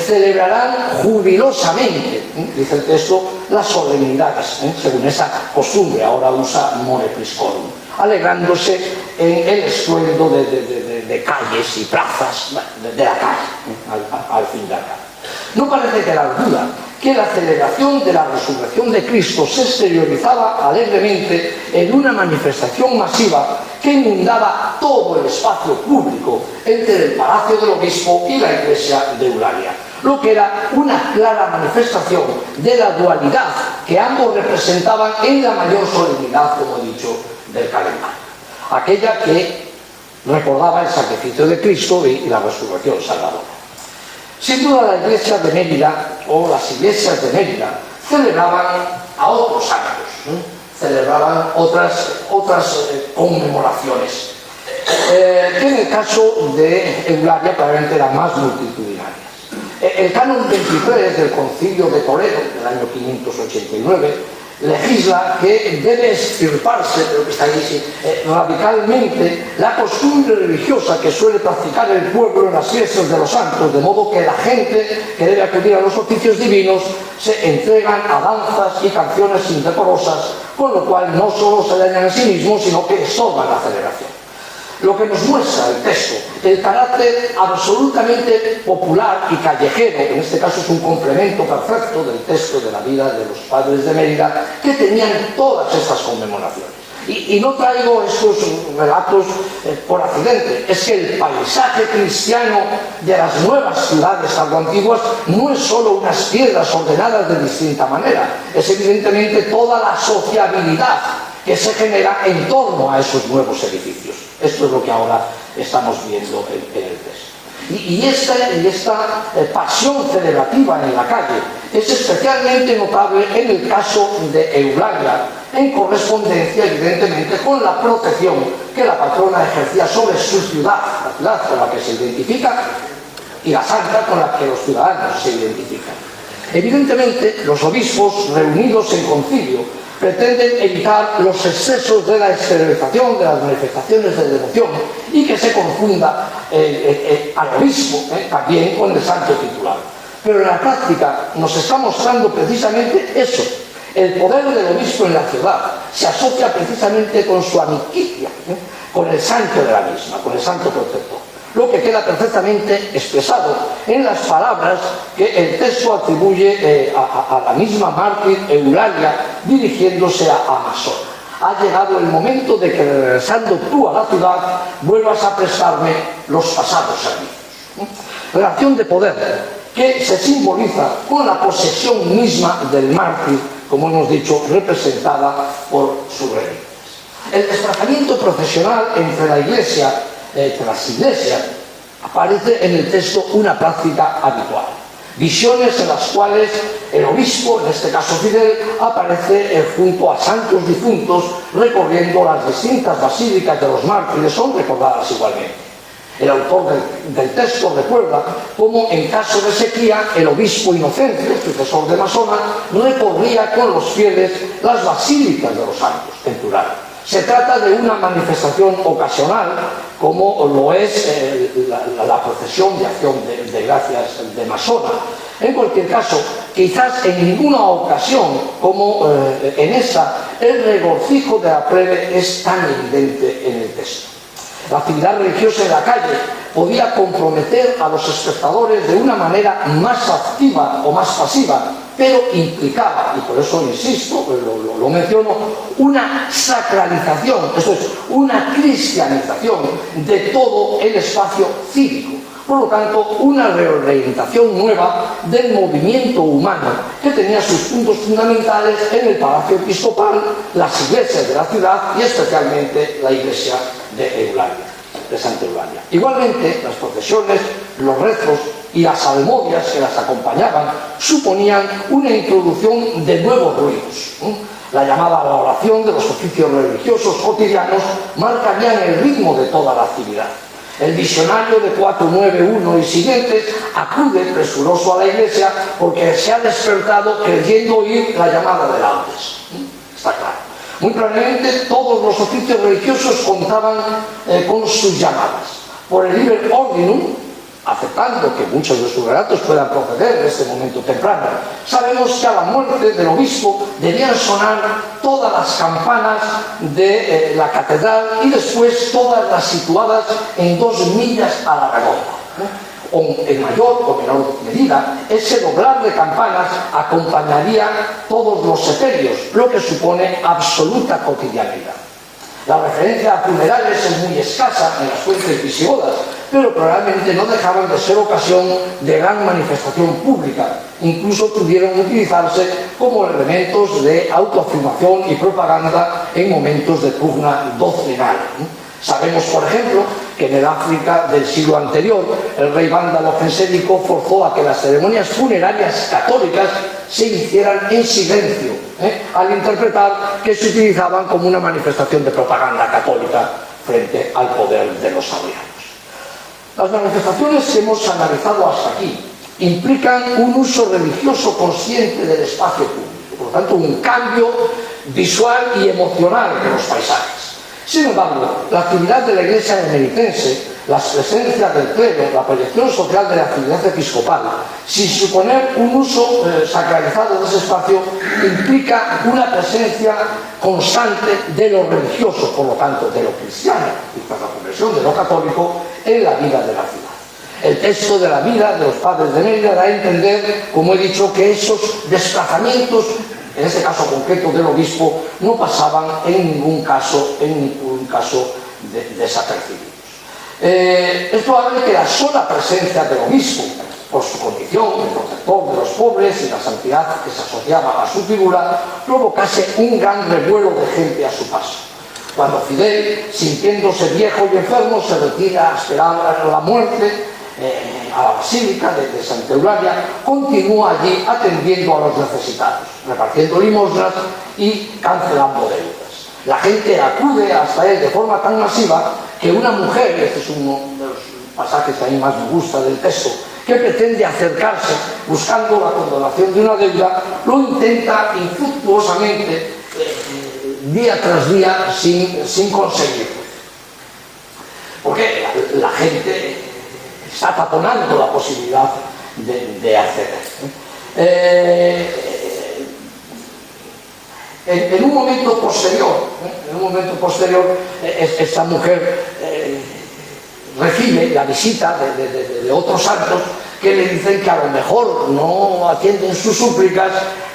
celebrarán jubilosamente, dice el texto, las solemnidades, según esa costumbre, ahora usa more priscorum, alegrándose en el estruendo de calles y plazas de la calle, al fin de la calle. No parece quedar duda que la celebración de la resurrección de Cristo se exteriorizaba alegremente en una manifestación masiva que inundaba todo el espacio público entre el palacio del obispo y la iglesia de Eulalia, lo que era una clara manifestación de la dualidad que ambos representaban en la mayor solemnidad, como he dicho, del calendario. Aquella que recordaba el sacrificio de Cristo y la resurrección salvadora. Sin duda la iglesia de Mérida, o las iglesias de Mérida, celebraban a otros santos, celebraban otras conmemoraciones, que en el caso de Eulalia probablemente eran más multitudinarias. El canon 23 del Concilio de Toledo, del año 589, legisla que debe extirparse, pero que está ahí, radicalmente la costumbre religiosa que suele practicar el pueblo en las fiestas de los santos, de modo que la gente que debe acudir a los oficios divinos se entregan a danzas y canciones indecorosas, con lo cual no solo se dañan a sí mismos, sino que estorban la celebración. Lo que nos muestra el texto, el carácter absolutamente popular y callejero, en este caso es un complemento perfecto del texto de la vida de los padres de Mérida, que tenían todas estas conmemoraciones. Y no traigo estos relatos por accidente, es que el paisaje cristiano de las nuevas ciudades algo antiguas no es solo unas piedras ordenadas de distinta manera, es evidentemente toda la sociabilidad que se genera en torno a esos nuevos edificios. Esto es lo que ahora estamos viendo en el texto. Y esta pasión celebrativa en la calle es especialmente notable en el caso de Eulalia, en correspondencia evidentemente con la protección que la patrona ejercía sobre su ciudad, la ciudad con la que se identifica, y la santa con la que los ciudadanos se identifican. Evidentemente, los obispos reunidos en concilio pretenden evitar los excesos de la exteriorización de las manifestaciones de devoción y que se confunda al obispo también con el santo titular. Pero en la práctica nos está mostrando precisamente eso. El poder del obispo en la ciudad se asocia precisamente con su amicitia, con el santo de la misma, con el santo protector. Lo que queda perfectamente expresado en las palabras que el texto atribuye a la misma mártir Eulalia dirigiéndose a Masona. Ha llegado el momento de que, regresando tú a la ciudad, vuelvas a prestarme los pasados servicios. Relación de poder que se simboliza con la posesión misma del mártir, como hemos dicho, representada por sus reliquias. El desplazamiento procesional entre las iglesias, aparece en el texto una práctica habitual. Visiones en las cuales el obispo, en este caso Fidel, aparece junto a santos difuntos recorriendo las distintas basílicas de los mártires, son recordadas igualmente. El autor del texto recuerda cómo en caso de sequía el obispo Inocencio, sucesor de Masona, recorría con los fieles las basílicas de los santos, en plural. Se trata de una manifestación ocasional, como lo es la procesión de acción de gracias de Masona. En cualquier caso, quizás en ninguna ocasión como en esa, el regocijo de la plebe es tan evidente en el texto. La actividad religiosa en la calle podía comprometer a los espectadores de una manera más activa o más pasiva, pero implicaba, y por eso insisto, lo menciono, una sacralización, esto es, una cristianización de todo el espacio cívico. Por lo tanto, una reorientación nueva del movimiento humano que tenía sus puntos fundamentales en el Palacio Episcopal, las iglesias de la ciudad y especialmente la iglesia de Eulalia, de Santa Eulalia. Igualmente, las procesiones, los rezos y las salmodias que las acompañaban suponían una introducción de nuevos ruidos. La llamada a la oración de los oficios religiosos cotidianos marcarían el ritmo de toda la actividad. El visionario de 491 y siguientes acude presuroso a la iglesia porque se ha despertado creyendo oír la llamada de laudes. Está claro. Muy probablemente todos los oficios religiosos contaban con sus llamadas. Por el liber ordinum, aceptando que muchos de sus relatos puedan proceder de este momento temprano, sabemos que a la muerte del obispo debían sonar todas las campanas de la catedral y después todas las situadas en 2 millas a la redonda. O en mayor o menor medida, ese doblar de campanas acompañaría todos los sepelios, lo que supone absoluta cotidianidad. La referencia a funerales es muy escasa en las fuentes visigodas, pero probablemente no dejaban de ser ocasión de gran manifestación pública. Incluso pudieron utilizarse como elementos de autoafirmación y propaganda en momentos de pugna doctrinal. Sabemos, por ejemplo, que en el África del siglo anterior, el rey vándalo Gensérico forzó a que las ceremonias funerarias católicas se hicieran en silencio, al interpretar que se utilizaban como una manifestación de propaganda católica frente al poder de los aliados. Las manifestaciones que hemos analizado hasta aquí implican un uso religioso consciente del espacio público, por lo tanto un cambio visual y emocional de los paisajes. Sin embargo, la actividad de la Iglesia emeritense, la presencia del clero, la proyección social de la actividad episcopal, sin suponer un uso sacralizado de ese espacio, implica una presencia constante de lo religioso, por lo tanto de lo cristiano, y por la conversión de lo católico en la vida de la ciudad. El texto de la vida de los padres de Mérida da a entender, como he dicho, que esos desplazamientos, en este caso concreto del obispo, no pasaban en ningún caso desapercibidos. Es probable que la sola presencia del obispo, por su condición de protector de los pobres y la santidad que se asociaba a su figura, provocase un gran revuelo de gente a su paso. Cuando Fidel, sintiéndose viejo y enfermo, se retira a esperar la muerte a la basílica de Santa Eulalia, continúa allí atendiendo a los necesitados, repartiendo limosnas y cancelando deudas. La gente acude hasta él de forma tan masiva que una mujer, este es uno de los pasajes que a mí más me gusta del texto, que pretende acercarse buscando la condonación de una deuda, lo intenta infructuosamente día tras día sin conseguirlo. Porque la gente está taponando la posibilidad de acceder. En un momento posterior, esta mujer recibe la visita de otros santos que le dicen que a lo mejor no atienden sus súplicas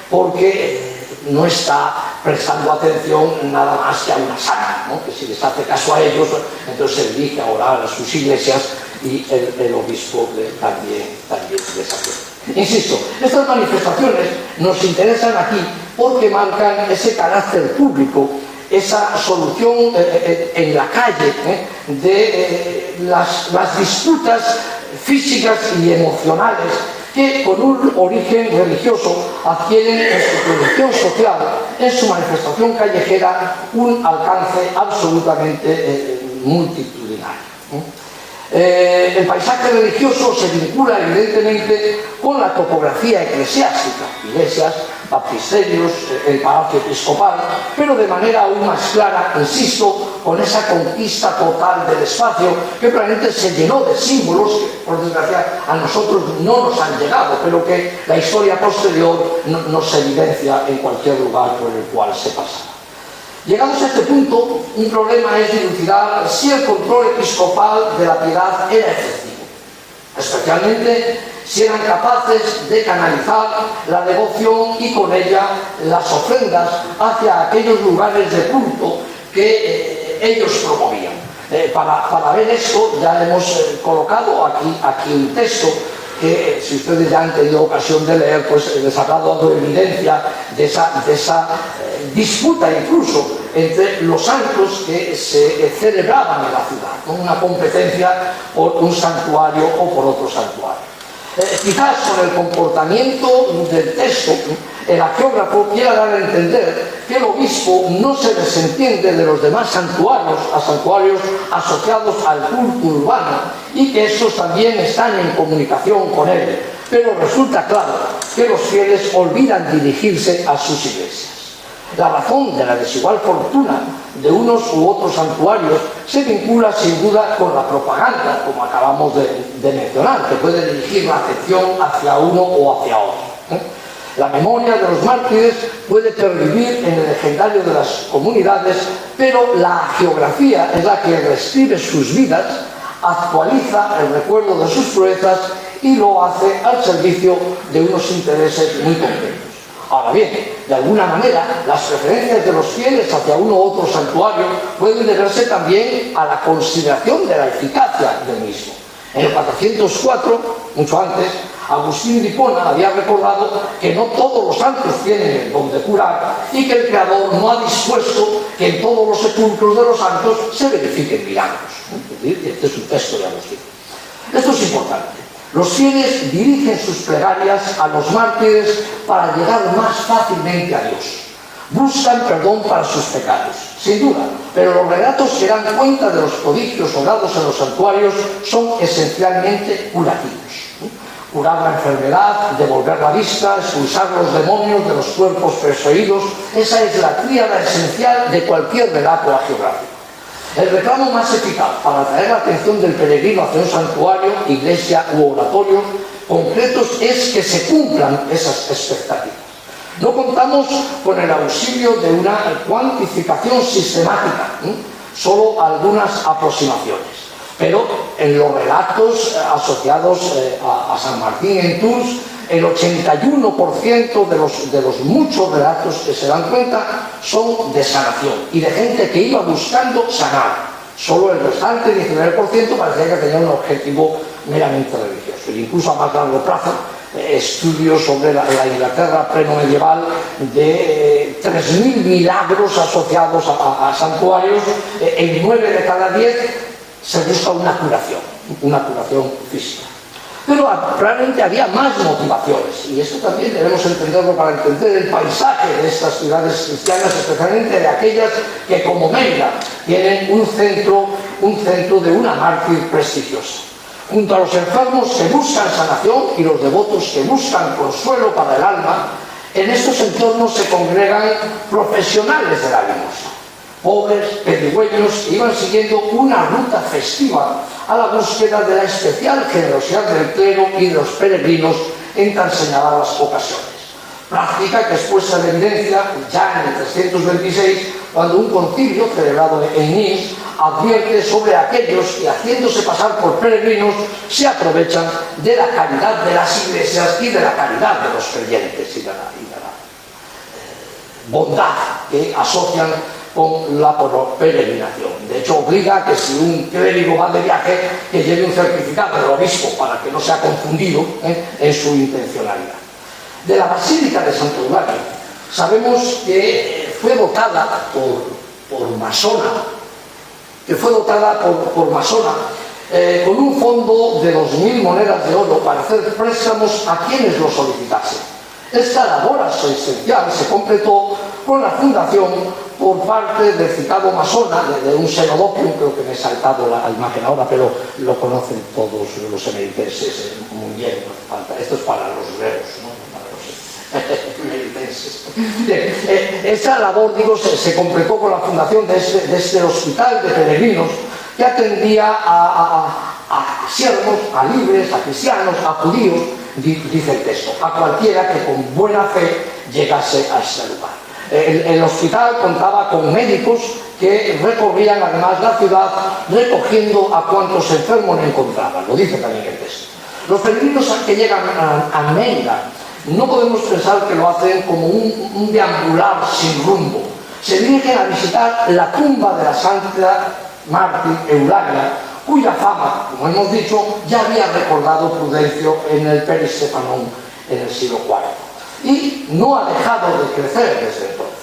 porque no está prestando atención nada más que a una santa, ¿no? Que si les hace caso a ellos, entonces se dirige a orar a sus iglesias y el obispo también les atiende. Insisto, estas manifestaciones nos interesan aquí porque marcan ese carácter público, esa solución en la calle de las disputas físicas y emocionales que con un origen religioso adquieren en su proyección social, en su manifestación callejera, un alcance absolutamente multitudinario. El paisaje religioso se vincula evidentemente con la topografía eclesiástica, iglesias, baptisterios, el palacio episcopal, pero de manera aún más clara, insisto, con esa conquista total del espacio que probablemente se llenó de símbolos que, por desgracia, a nosotros no nos han llegado, pero que la historia posterior nos evidencia en cualquier lugar por el cual se pasa. Llegados a este punto, un problema es dilucidar si el control episcopal de la piedad era efectivo, especialmente si eran capaces de canalizar la devoción y con ella las ofrendas hacia aquellos lugares de culto que ellos promovían. Para ver esto ya hemos colocado aquí un texto que, si ustedes ya han tenido ocasión de leer, pues les habrá dado evidencia de esa disputa incluso entre los santos que se celebraban en la ciudad, con una competencia por un santuario o por otro santuario. Quizás con el comportamiento del texto, el hagiógrafo quiera dar a entender que el obispo no se desentiende de los demás santuarios, a santuarios asociados al culto urbano, y que estos también están en comunicación con él, pero resulta claro que los fieles olvidan dirigirse a sus iglesias. La razón de la desigual fortuna de unos u otros santuarios se vincula sin duda con la propaganda, como acabamos de mencionar, que puede dirigir la atención hacia uno o hacia otro. La memoria de los mártires puede pervivir en el legendario de las comunidades, pero la geografía es la que reescribe sus vidas, actualiza el recuerdo de sus proezas y lo hace al servicio de unos intereses muy concretos. Ahora bien, de alguna manera, las preferencias de los fieles hacia uno u otro santuario pueden deberse también a la consideración de la eficacia del mismo. En el 404, mucho antes, Agustín de Hipona había recordado que no todos los santos tienen el don de curar y que el Creador no ha dispuesto que en todos los sepulcros de los santos se verifiquen milagros. Este es un texto de Agustín. Esto es importante. Los fieles dirigen sus plegarias a los mártires para llegar más fácilmente a Dios. Buscan perdón para sus pecados, sin duda, pero los relatos que dan cuenta de los prodigios obrados en los santuarios son esencialmente curativos. Curar la enfermedad, devolver la vista, expulsar los demonios de los cuerpos poseídos, esa es la tríada esencial de cualquier relato hagiográfico. El reclamo más eficaz para atraer la atención del peregrino hacia un santuario, iglesia u oratorio concretos es que se cumplan esas expectativas. No contamos con el auxilio de una cuantificación sistemática, solo algunas aproximaciones. Pero en los relatos asociados a San Martín en Tours, el 81% de los muchos relatos que se dan cuenta son de sanación y de gente que iba buscando sanar. Solo el restante, 19%, parecía que tenía un objetivo meramente religioso. E incluso a más largo plazo, estudios sobre la Inglaterra prenomedieval de 3.000 milagros asociados a santuarios, en 9 de cada 10 se busca una curación física. Pero realmente había más motivaciones, y esto también debemos entenderlo para entender el paisaje de estas ciudades cristianas, especialmente de aquellas que, como Mérida, tienen un centro de una mártir prestigiosa. Junto a los enfermos que buscan sanación y los devotos que buscan consuelo para el alma, en estos entornos se congregan profesionales de la limosna, pobres, pedigüeños, que iban siguiendo una ruta festiva a la búsqueda de la especial generosidad del clero y de los peregrinos en tan señaladas ocasiones. Práctica que es puesta en evidencia ya en el 326, cuando un concilio celebrado en Nice advierte sobre aquellos que, haciéndose pasar por peregrinos, se aprovechan de la caridad de las iglesias y de la caridad de los creyentes y de la bondad que asocian con la peregrinación. De hecho, obliga a que si un clérigo va de viaje, que lleve un certificado del obispo para que no sea confundido en su intencionalidad. De la Basílica de Santo Eulalia sabemos que fue dotada por Masona, con un fondo de 2.000 monedas de oro para hacer préstamos a quienes lo solicitasen. Esta labor asistencial se completó con la fundación por parte del citado masona, de un xenodopium, creo que me he saltado la imagen ahora, pero lo conocen todos los emeritenses muy bien, no hace falta. Esto es para los griegos, ¿no? Para los emeritenses. Bien, esa labor, digo, se completó con la fundación de este hospital de peregrinos que atendía a siervos, a libres, a cristianos, a judíos, dice el texto, a cualquiera que con buena fe llegase a este lugar. El hospital contaba con médicos que recorrían además la ciudad recogiendo a cuantos enfermos encontraban, lo dice también el texto. Los peregrinos que llegan a Mérida no podemos pensar que lo hacen como un deambular sin rumbo. Se dirigen a visitar la tumba de la santa mártir Eulalia, cuya fama, como hemos dicho, ya había recordado Prudencio en el Peristefanón en el siglo IV. Y no ha dejado de crecer desde entonces.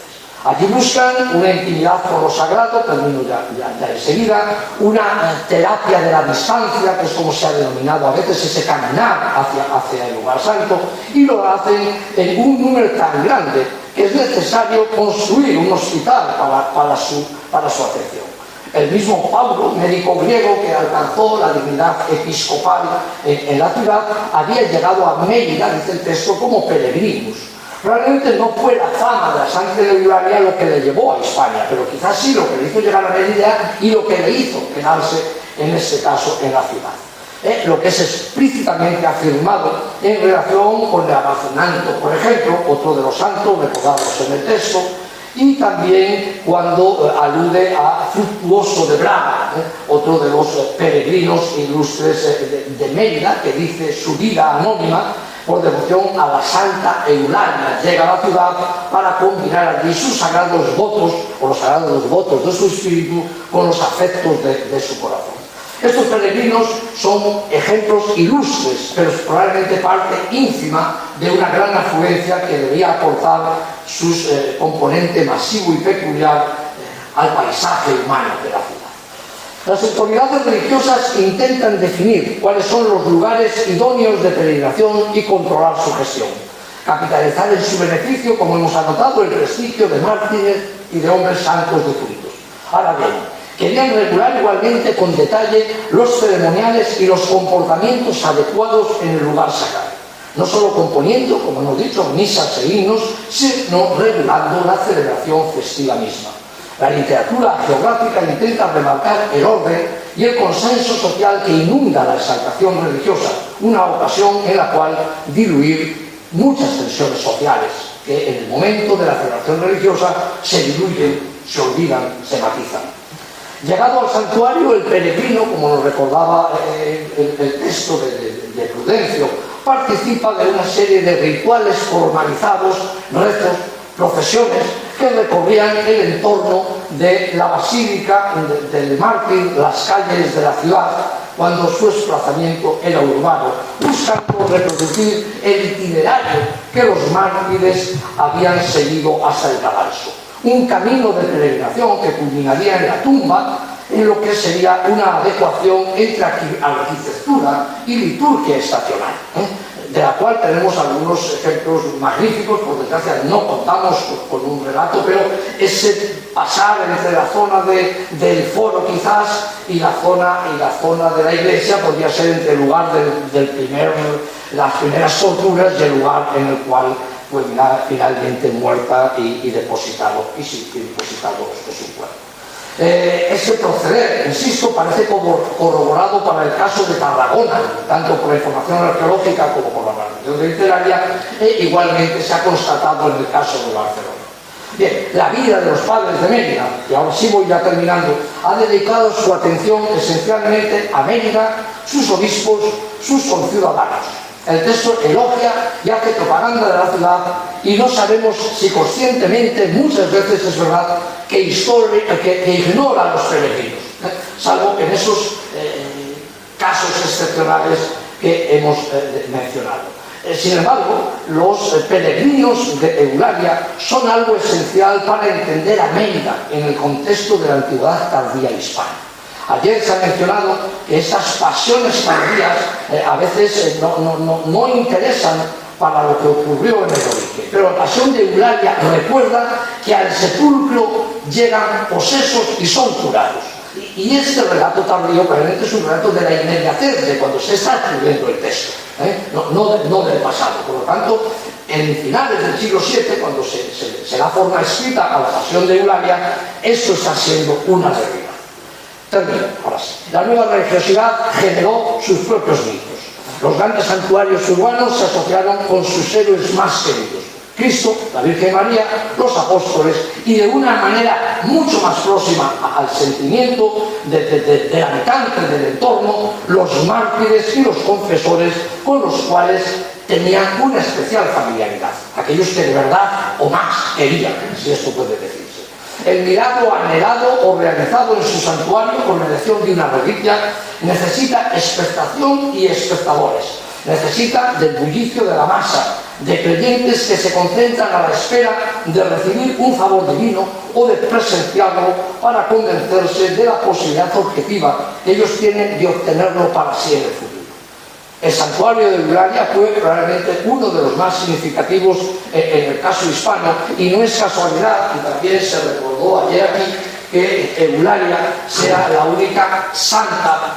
Allí buscan una intimidad con lo sagrado, termino ya enseguida, una terapia de la distancia, que es como se ha denominado a veces ese caminar hacia el lugar santo, y lo hacen en un número tan grande que es necesario construir un hospital para su atención. El mismo Pablo, médico griego que alcanzó la dignidad episcopal en la ciudad, había llegado a Mérida, dice el texto, como peregrinos. Probablemente no fue la fama de la sangre de Eulalia lo que le llevó a España, pero quizás sí lo que le hizo llegar a Mérida y lo que le hizo quedarse, en este caso, en la ciudad. Lo que es explícitamente afirmado en relación con el Amacenanto, por ejemplo, otro de los santos recordados en el texto, y también cuando alude a Fructuoso de Braga, otro de los peregrinos ilustres de Mérida, que dice su vida anónima por devoción a la santa Eulalia. Llega a la ciudad para combinar allí sus sagrados votos, o los sagrados votos de su espíritu, con los afectos de su corazón. Estos peregrinos son ejemplos ilustres, pero es probablemente parte ínfima de una gran afluencia que debía aportar su componente masivo y peculiar al paisaje humano de la ciudad. Las autoridades religiosas intentan definir cuáles son los lugares idóneos de peregrinación y controlar su gestión. Capitalizar en su beneficio, como hemos anotado, el prestigio de mártires y de hombres santos definidos. Ahora bien, querían regular igualmente con detalle los ceremoniales y los comportamientos adecuados en el lugar sagrado, no solo componiendo, como hemos dicho, misas e himnos, sino regulando la celebración festiva misma. La literatura geográfica intenta remarcar el orden y el consenso social que inunda la exaltación religiosa, una ocasión en la cual diluir muchas tensiones sociales que en el momento de la celebración religiosa se diluyen, se olvidan, se matizan. Llegado al santuario, el peregrino, como nos recordaba el texto de Prudencio, participa de una serie de rituales formalizados, rezos, procesiones que recorrían el entorno de la basílica del mártir, las calles de la ciudad, cuando su desplazamiento era urbano, buscando reproducir el itinerario que los mártires habían seguido hasta el cadalso. Un camino de peregrinación que culminaría en la tumba, en lo que sería una adecuación entre arquitectura y liturgia estacional, de la cual tenemos algunos ejemplos magníficos. Por desgracia no contamos con un relato, pero ese pasar entre la zona del foro quizás y la zona de la iglesia podría ser entre el lugar las primeras torturas y el lugar en el cual fue finalmente muerta y depositado de su cuerpo. Ese proceder, insisto, parece corroborado para el caso de Tarragona, tanto por la información arqueológica como por la narración literaria, e igualmente se ha constatado en el caso de Barcelona. Bien, la vida de los padres de Mérida, y ahora sí voy ya terminando, ha dedicado su atención esencialmente a Mérida, sus obispos, sus conciudadanos. El texto elogia y hace propaganda de la ciudad y no sabemos si conscientemente, muchas veces es verdad, que ignora a los peregrinos, salvo en esos casos excepcionales que hemos mencionado. Sin embargo, los peregrinos de Eulalia son algo esencial para entender a Mérida en el contexto de la antigüedad tardía hispana. Ayer se ha mencionado que esas pasiones tardías a veces no interesan para lo que ocurrió en el origen. Pero la pasión de Eulalia recuerda que al sepulcro llegan posesos y son curados. Y este relato tardío realmente es un relato de la inmediatez de cuando se está escribiendo el texto, no del pasado. Por lo tanto, en finales del siglo VII, cuando se da forma escrita a la pasión de Eulalia, esto está siendo una realidad. Termino, ahora sí. La nueva religiosidad generó sus propios mitos. Los grandes santuarios urbanos se asociaron con sus héroes más queridos: Cristo, la Virgen María, los apóstoles, y de una manera mucho más próxima al sentimiento del habitante del entorno, los mártires y los confesores, con los cuales tenían una especial familiaridad, aquellos que de verdad o más querían, si esto puede decirse. El milagro anhelado o realizado en su santuario con la elección de una reliquia necesita expectación y espectadores, necesita del bullicio de la masa, de creyentes que se concentran a la espera de recibir un favor divino o de presenciarlo para convencerse de la posibilidad objetiva que ellos tienen de obtenerlo para sí en el futuro. El santuario de Eulalia fue realmente uno de los más significativos en el caso hispano, y no es casualidad, y también se recordó ayer aquí, que Eulalia sea la única santa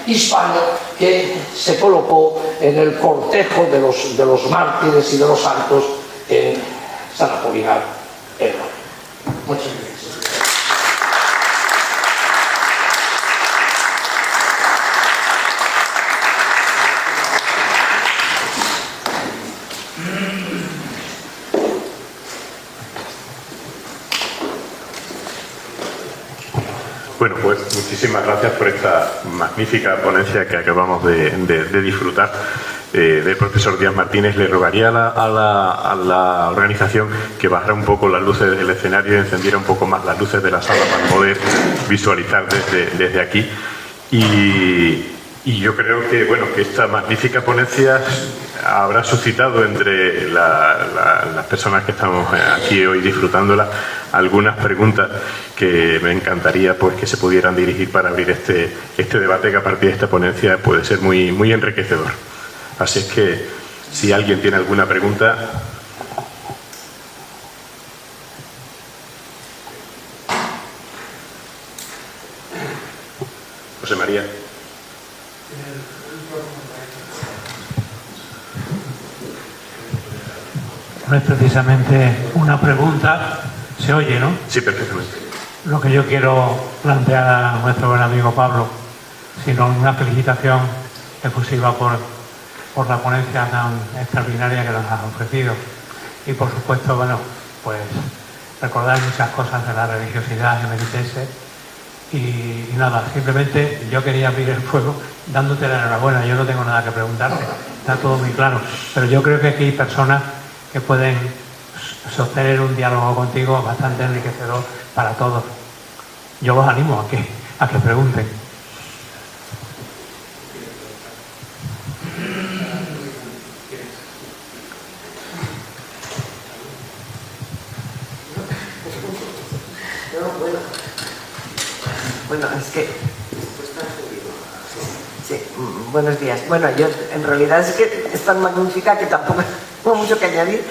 hispano que se colocó en el cortejo de los mártires y de los santos en San Apolinar en Roma. Muchas gracias. Bueno, pues muchísimas gracias por esta magnífica ponencia que acabamos de disfrutar del profesor Díaz Martínez. Le rogaría a la organización que bajara un poco las luces del escenario y encendiera un poco más las luces de la sala para poder visualizar desde aquí. Y yo creo que, bueno, que esta magnífica ponencia habrá suscitado entre las personas que estamos aquí hoy disfrutándola algunas preguntas que me encantaría pues que se pudieran dirigir para abrir este debate, que a partir de esta ponencia puede ser muy, muy enriquecedor. Así es que si alguien tiene alguna pregunta. José María. No es precisamente una pregunta, se oye, ¿no? Sí, perfectamente. Lo que yo quiero plantear a nuestro buen amigo Pablo, sino una felicitación efusiva por la ponencia tan extraordinaria que nos has ofrecido. Y por supuesto, bueno, pues recordar muchas cosas de la religiosidad emeritense. Y nada, simplemente yo quería abrir el fuego dándote la enhorabuena. Yo no tengo nada que preguntarte, está todo muy claro. Pero yo creo que aquí hay personas que pueden sostener un diálogo contigo bastante enriquecedor para todos. Yo los animo a que pregunten. Bueno, es que... Sí, buenos días. Bueno, yo en realidad es que es tan magnífica que tampoco tengo mucho que añadir.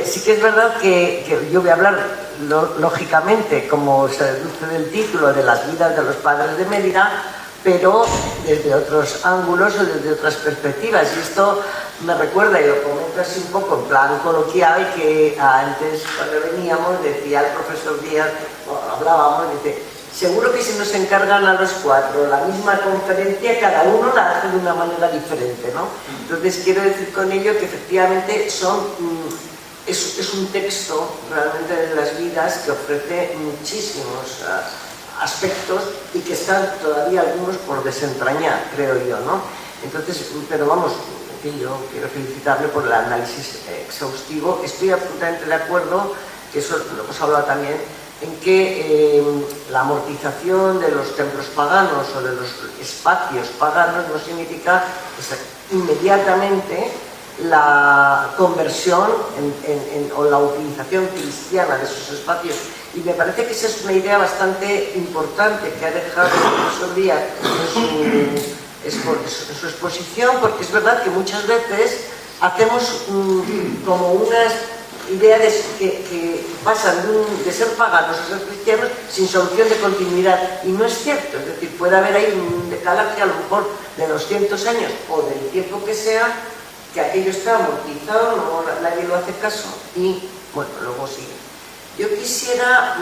Sí que es verdad que yo voy a hablar, lógicamente, como se deduce del título, de las vidas de los padres de Mérida, pero desde otros ángulos o desde otras perspectivas. Y esto me recuerda, y lo comento así un poco en plan coloquial, que antes cuando veníamos decía el profesor Díaz, hablábamos, dice: seguro que si nos encargan a los cuatro la misma conferencia, cada uno la hace de una manera diferente, ¿no? Entonces quiero decir con ello que efectivamente es un texto realmente de las vidas que ofrece muchísimos aspectos y que están todavía algunos por desentrañar, creo yo, ¿no? Entonces, pero vamos, en fin, yo quiero felicitarle por el análisis exhaustivo. Estoy absolutamente de acuerdo, que eso lo hemos hablado también, en que la amortización de los templos paganos o de los espacios paganos no significa inmediatamente la conversión o la utilización cristiana de esos espacios. Y me parece que esa es una idea bastante importante que ha dejado el profesor Díaz en su exposición, porque es verdad que muchas veces hacemos como unas ideas que pasan de ser paganos a ser cristianos sin solución de continuidad, y no es cierto. Es decir, puede haber ahí un decalaje a lo mejor de 200 años o del tiempo que sea, que aquello está amortizado, no, nadie lo hace caso y bueno, luego sigue. Yo quisiera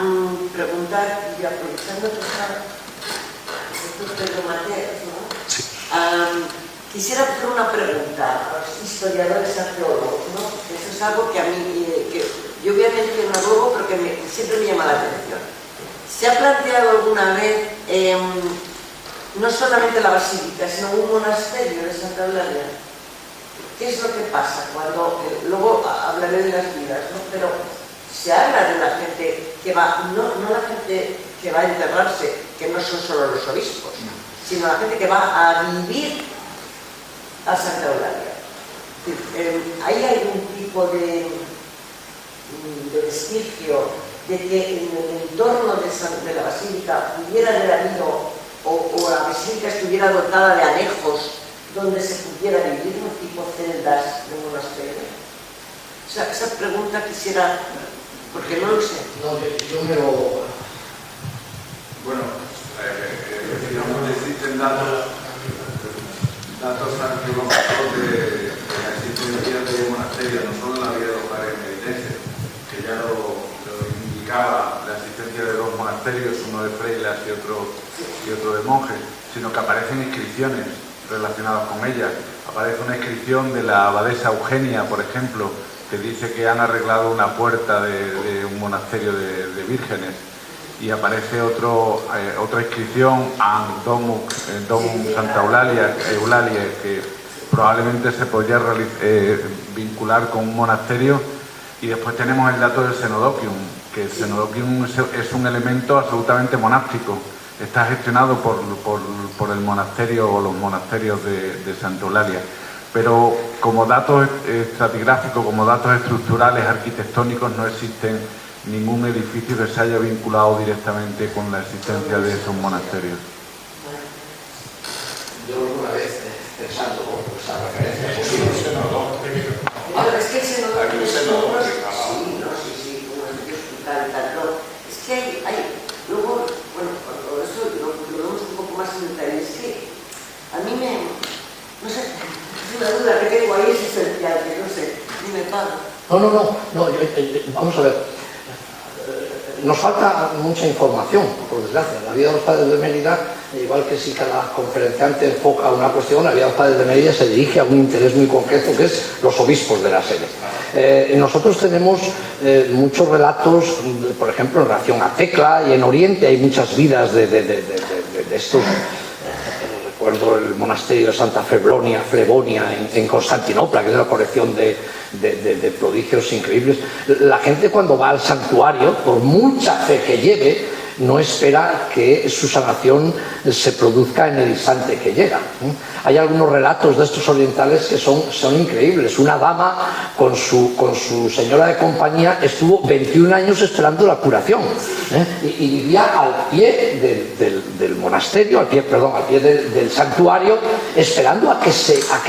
preguntar, y aprovechando que está Pedro Mateos, ¿no? Sí. Quisiera hacer una pregunta a los historiadores arqueólogos, ¿no? Eso es algo que a mí, que yo voy a mencionar luego, pero que siempre me llama la atención. ¿Se ha planteado alguna vez no solamente la basílica, sino un monasterio de Santa Eulalia? ¿Qué es lo que pasa cuando, luego hablaré de las vidas, ¿no? Pero se habla de la gente que va, no la gente que va a enterrarse, que no son solo los obispos, sino la gente que va a vivir a Santa Eulalia. ¿Hay algún tipo de vestigio de que en el entorno de la basílica pudiera haber habido, o la basílica estuviera dotada de anejos donde se pudiera vivir, un tipo celdas de monasterio? O sea, esa pregunta quisiera, porque no lo sé. No, yo me lo... Bueno, digamos, existen datos arqueológicos de la existencia de monasterios, no solo en la vía de los Pares Medinenses, que ya lo indicaba la existencia de dos monasterios, uno de frailes y otro de monjes, sino que aparecen inscripciones relacionadas con ellas. Aparece una inscripción de la abadesa Eugenia, por ejemplo, que dice que han arreglado una puerta de un monasterio de vírgenes, y aparece otra inscripción An Domum Santa Eulalia, que probablemente se podría vincular con un monasterio. Y después tenemos el dato del Cenodoquium, que el Cenodoquium es un elemento absolutamente monástico. Está gestionado por el monasterio o los monasterios de Santa Eulalia. Pero como datos estratigráficos, como datos estructurales, arquitectónicos, no existen ningún edificio que se haya vinculado directamente con la existencia de esos monasterios. Yo alguna vez, pensando con esa referencia posible... Es que el Cenodoquium sí, como el hospital y tal, no. Es que hay luego, bueno, cuando eso lo vemos un poco más en detalle, es que a mí no sé, es una duda que tengo ahí existencial, que no sé, ni me pago. No, vamos a ver. Nos falta mucha información, por desgracia. La vida de los padres de Mérida, igual que si cada conferenciante enfoca una cuestión, la vida de los padres de Mérida se dirige a un interés muy concreto, que es los obispos de la sede. Nosotros tenemos muchos relatos, por ejemplo, en relación a Tecla y en Oriente hay muchas vidas de estos. Recuerdo el monasterio de Santa Flevonia en Constantinopla, que es una colección de prodigios increíbles. La gente, cuando va al santuario, por mucha fe que lleve, no espera que su sanación se produzca en el instante que llega. Hay algunos relatos de estos orientales que son increíbles. Una dama con su señora de compañía estuvo 21 años esperando la curación, y vivía al pie del monasterio, al pie del santuario, esperando a que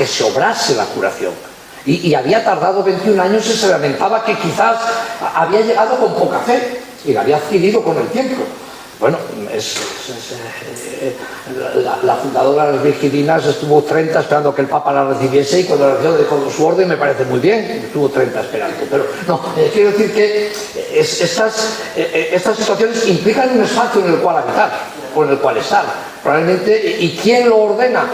se obrase la curación. Y había tardado 21 años y se lamentaba que quizás había llegado con poca fe y la había adquirido con el tiempo. Bueno, la fundadora de las Virgininas estuvo 30 esperando que el Papa la recibiese, y cuando la recibió dejó su orden. Me parece muy bien, estuvo 30 esperando. Pero no, quiero decir que estas situaciones implican un espacio en el cual habitar o en el cual estar. Probablemente, ¿y quién lo ordena?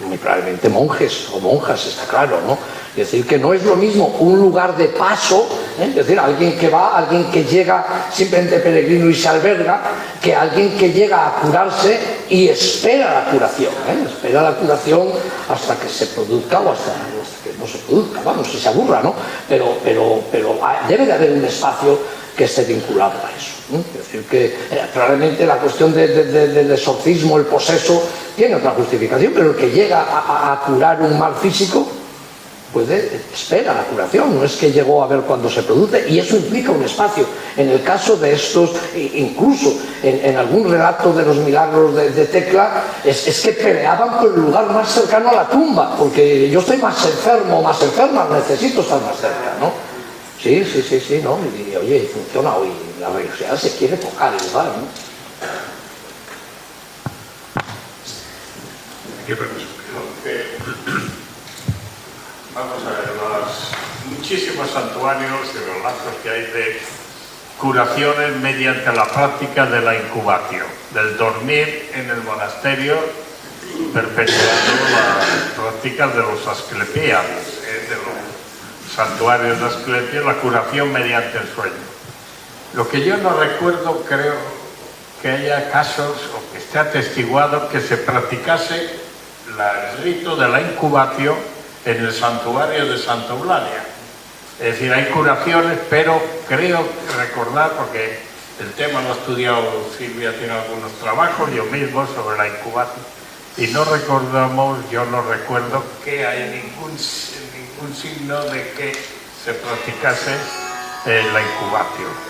Muy probablemente monjes o monjas, está claro, ¿no? Es decir, que no es lo mismo un lugar de paso, es decir, alguien que va, alguien que llega simplemente peregrino y se alberga, que alguien que llega a curarse y espera la curación, espera la curación hasta que se produzca o hasta que no se produzca, vamos, que se aburra, ¿no? Pero debe de haber un espacio que esté vinculado a eso. Es decir, que probablemente la cuestión del exorcismo, el poseso, tiene otra justificación, pero el que llega a curar un mal físico, espera la curación, no es que llegó a ver cuándo se produce, y eso implica un espacio. En el caso de estos, incluso en algún relato de los milagros de Tecla, es que peleaban por el lugar más cercano a la tumba, porque yo estoy más enfermo, más enferma, necesito estar más cerca, ¿no? Sí, ¿no? Y oye, funciona hoy, la religiosidad se quiere tocar el lugar, ¿no? ¿Qué profesor? Vamos a ver, los muchísimos santuarios y relatos que hay de curaciones mediante la práctica de la incubación, del dormir en el monasterio, perpetuando las prácticas de los asclepiades, de los santuarios de Asclepio, la curación mediante el sueño. Lo que yo no recuerdo, creo que haya casos o que esté atestiguado que se practicase el rito de la incubación en el santuario de Santa Eulalia. Es decir, hay curaciones, pero creo recordar, porque el tema lo ha estudiado Silvia, tiene algunos trabajos, yo mismo, sobre la incubación, y no recordamos, yo no recuerdo que hay ningún signo de que se practicase la incubación.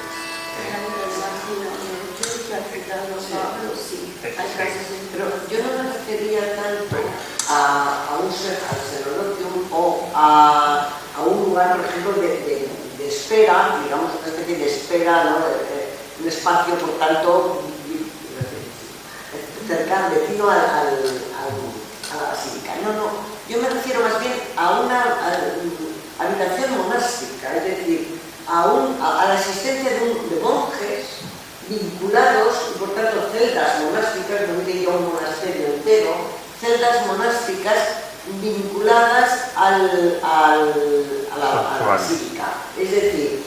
Pero yo no me refería tanto a un seronotium o a un lugar, por ejemplo, de espera, digamos, una especie de espera, ¿no? Un espacio, por tanto, cercano, vecino a la basílica. No, yo me refiero más bien a una habitación monástica, es decir, a la existencia de monjes vinculados, y por tanto celdas monásticas, no diría un monasterio entero, celdas monásticas vinculadas a la basílica. Es decir,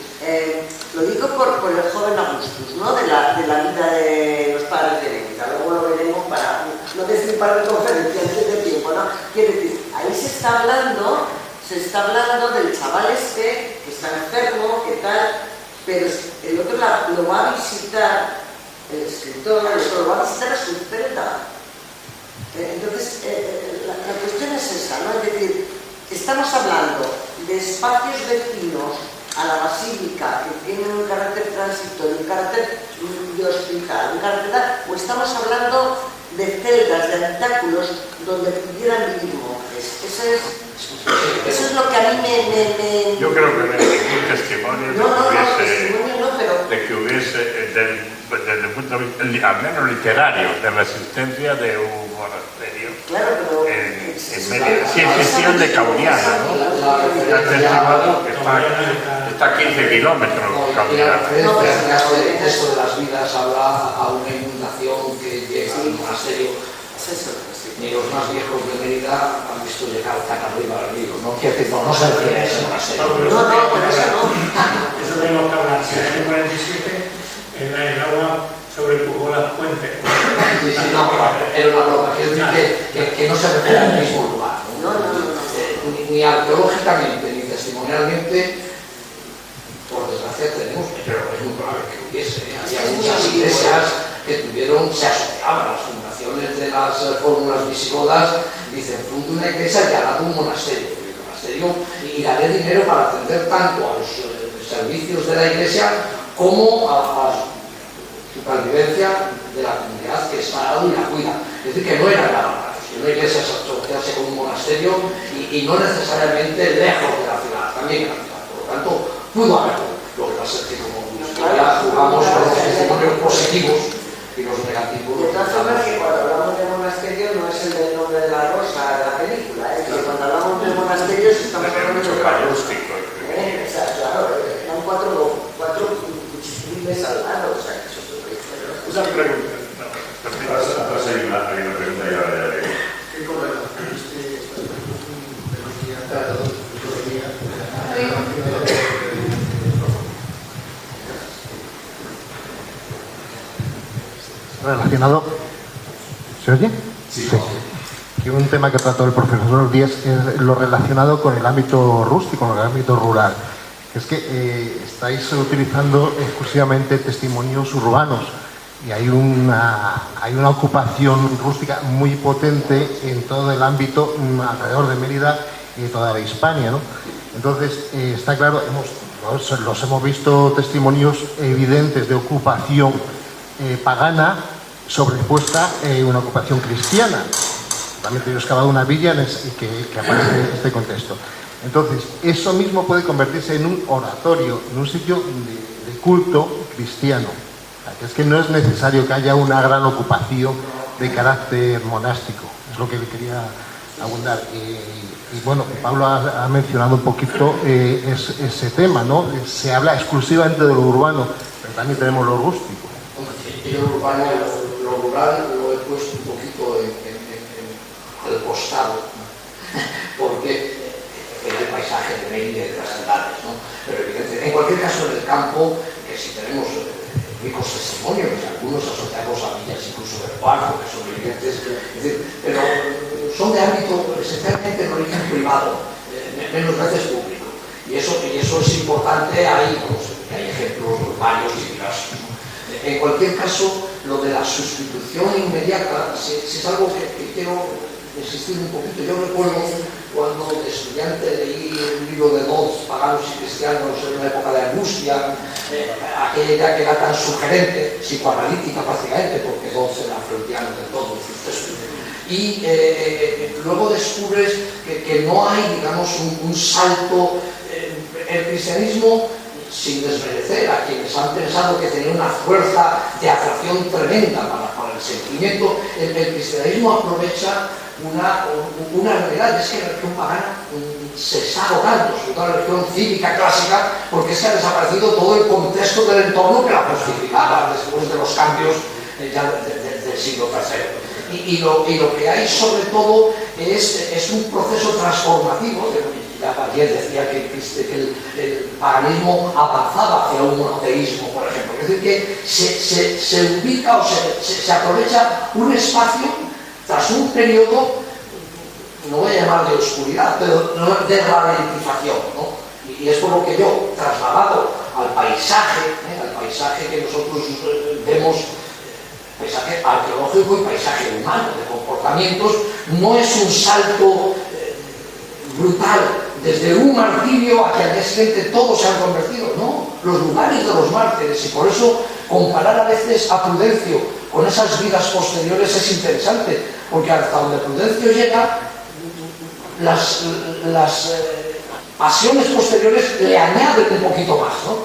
lo digo por el joven Augustus, ¿no? de la vida de los padres de Bénica. Luego lo veremos para no destripar la conferencia antes de tiempo, ¿no? Quiere decir, ahí se está hablando del chaval este que está enfermo, que tal, pero el otro lo va a visitar, el escritor, lo va a visitar a su celda. Entonces, la cuestión es esa, ¿no? Es decir, estamos hablando de espacios vecinos a la basílica que tienen un carácter transitorio, un carácter de hospital, un carácter tal, o estamos hablando de celdas, de habitáculos donde pudieran vivir monjes. Eso es lo que a mí me... Yo creo que no hay ningún testimonio de que hubiese, desde el punto de vista, al menos literario, de la existencia de un monasterio. Claro, pero... Sí existía el de Cauriana, ¿no? Está a 15 kilómetros Cauriana. El texto de las vidas habla a una inundación que llega al monasterio. Ni los más viejos de Mérida han visto llegar tan arriba al río, ¿no? Quiere decir, no se refiere a ese monasterio. No, por eso no. Eso tenemos que hablar. En el año 47, el agua sobrepujó las puentes. No, era una broma. Quiero decir que no se refiere al mismo lugar, ¿no? Ni arqueológicamente, ni testimonialmente, por desgracia tenemos, pero es muy probable que hubiese. Había muchas iglesias que se asociaban a las fundaciones de las fórmulas visigodas, dicen, funde una iglesia y al lado un monasterio. Y daré dinero para atender tanto a los servicios de la iglesia como a su supervivencia de la comunidad que está al lado y la cuida. Es decir, que no era nada más, que una iglesia se asociase con un monasterio y no necesariamente lejos de la ciudad, también en la ciudad. Por lo tanto, pudo haberlo. Lo que pasa es que como ya jugamos con los testimonios positivos y los negativos. De todas formas, que cuando hablamos de monasterio no es el del nombre de la rosa de la película, que cuando hablamos de monasterios estamos hablando de rústico. Claro, eran cuatro cuchitriles al lado, o sea, que eso es una pregunta. Hay una pregunta y ahora ya le digo. ¿Qué correlación relacionado. ¿Se oye? Sí. Que un tema que trató el profesor Díaz es lo relacionado con el ámbito rústico, con el ámbito rural. Es que estáis utilizando exclusivamente testimonios urbanos y hay una ocupación rústica muy potente en todo el ámbito alrededor de Mérida toda la Hispania, ¿no? Entonces, está claro, los hemos visto testimonios evidentes de ocupación pagana sobrepuesta una ocupación cristiana. Realmente yo he excavado una villa que aparece en este contexto. Entonces, eso mismo puede convertirse en un oratorio, en un sitio de culto cristiano. Es que no es necesario que haya una gran ocupación de carácter monástico. Es lo que le quería abundar. Y bueno, Pablo ha mencionado un poquito ese tema, ¿no? Se habla exclusivamente de lo urbano, pero también tenemos lo rústico. Yo lo urbano, lo rural lo he puesto un poquito en el costado, porque es el paisaje de Mérida y de las ciudades, ¿no? Pero evidentemente, en cualquier caso, en el campo, que si tenemos ricos testimonios, algunos asociados a villas incluso del Parco, que son evidentes, pero son de ámbito esencialmente de origen privado, menos veces público. Y eso es importante, hay ejemplos varios y diversos, ¿no? En cualquier caso, lo de la sustitución inmediata, si es algo que quiero insistir un poquito. Yo recuerdo cuando de estudiante leí el libro de Dodds, Paganos y Cristianos, en una época de angustia, aquella idea que era tan sugerente, psicoanalítica prácticamente, porque Dodds era freudiano de todo en sus textos. Y luego descubres que no hay, digamos, un salto. El cristianismo, sin desmerecer a quienes han pensado que tenía una fuerza de atracción tremenda para el sentimiento, el cristianismo aprovecha una realidad, es que la religión pagana se está agotando, sobre todo la religión cívica clásica, porque se ha desaparecido todo el contexto del entorno que la justificaba después de los cambios ya del siglo III. Y lo que hay sobre todo es un proceso transformativo. Ayer decía que el paganismo avanzaba hacia un monoteísmo, por ejemplo. Es decir, que se ubica o se aprovecha un espacio tras un periodo, no voy a llamar de oscuridad, pero de ralentización, ¿no? Y es por lo que yo, trasladado al paisaje que nosotros vemos, paisaje arqueológico y paisaje humano, de comportamientos, no es un salto brutal desde un martirio a que al día siguiente todos se han convertido, no, los lugares de los mártires, y por eso comparar a veces a Prudencio con esas vidas posteriores es interesante, porque hasta donde Prudencio llega, las pasiones posteriores le añaden un poquito más, ¿no?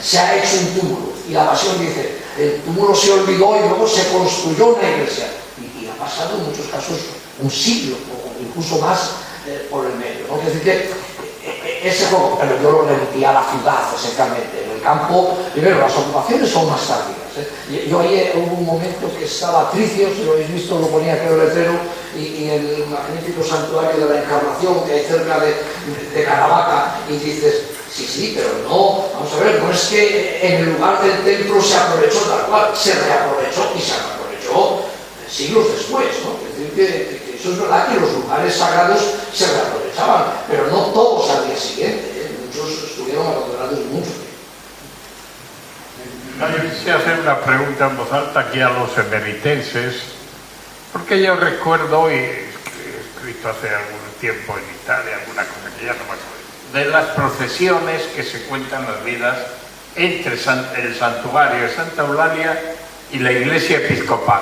Se ha hecho un túmulo, y la pasión dice, el túmulo se olvidó y luego se construyó una iglesia, y ha pasado en muchos casos un siglo, o incluso más, por el medio, ¿no? Es decir, que ese juego, pero yo lo remitía a la ciudad esencialmente. En el campo, primero, las ocupaciones son más tardías, ¿eh? Yo ayer hubo un momento que estaba Tricio, si lo habéis visto, lo ponía creo el letrero, y el magnífico santuario de la Encarnación que hay cerca de Caravaca, y dices, sí, pero no, vamos a ver, no es que en el lugar del templo se aprovechó tal cual, se reaprovechó y se aprovechó siglos después, ¿no? Es decir, que eso es verdad que los lugares sagrados se reaprovechaban, pero no todos al día siguiente, ¿eh? Muchos estuvieron abandonados mucho tiempo. Yo quisiera hacer una pregunta en voz alta aquí a los emeritenses, porque yo recuerdo, y he escrito hace algún tiempo en Italia, alguna cosa que ya no me acuerdo, de las procesiones que se cuentan las vidas entre el santuario de Santa Eulalia y la iglesia episcopal,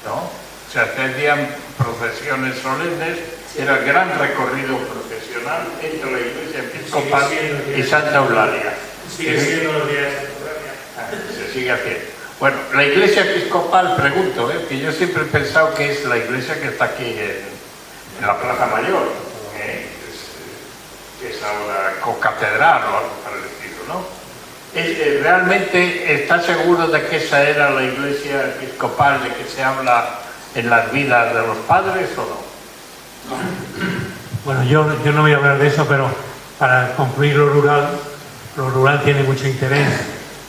¿no? O sea, se hacían procesiones solemnes, era el gran recorrido procesional entre la iglesia episcopal y Santa Eulalia. Sigue siendo los días de se sigue haciendo. Bueno, la iglesia episcopal, pregunto, que yo siempre he pensado que es la iglesia que está aquí en la Plaza Mayor, que es ahora concatedral o algo para el estilo, ¿no? ¿Realmente está seguro de que esa era la iglesia episcopal de que se habla en las vidas de los padres o no? Bueno, yo no voy a hablar de eso, pero para concluir lo rural tiene mucho interés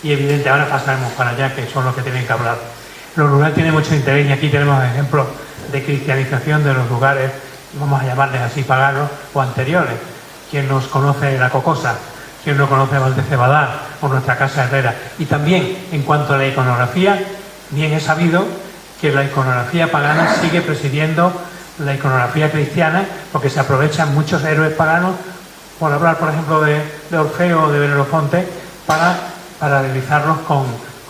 y evidente, ahora pasaremos para allá, que son los que tienen que hablar. Lo rural tiene mucho interés y aquí tenemos ejemplos de cristianización de los lugares, vamos a llamarles así, paganos o anteriores. Quien nos conoce La Cocosa, quien no conoce Valdecebadá o nuestra Casa Herrera. Y también, en cuanto a la iconografía, bien es sabido que la iconografía pagana sigue presidiendo la iconografía cristiana, porque se aprovechan muchos héroes paganos, por hablar por ejemplo de Orfeo o de Belerofonte, para realizarlos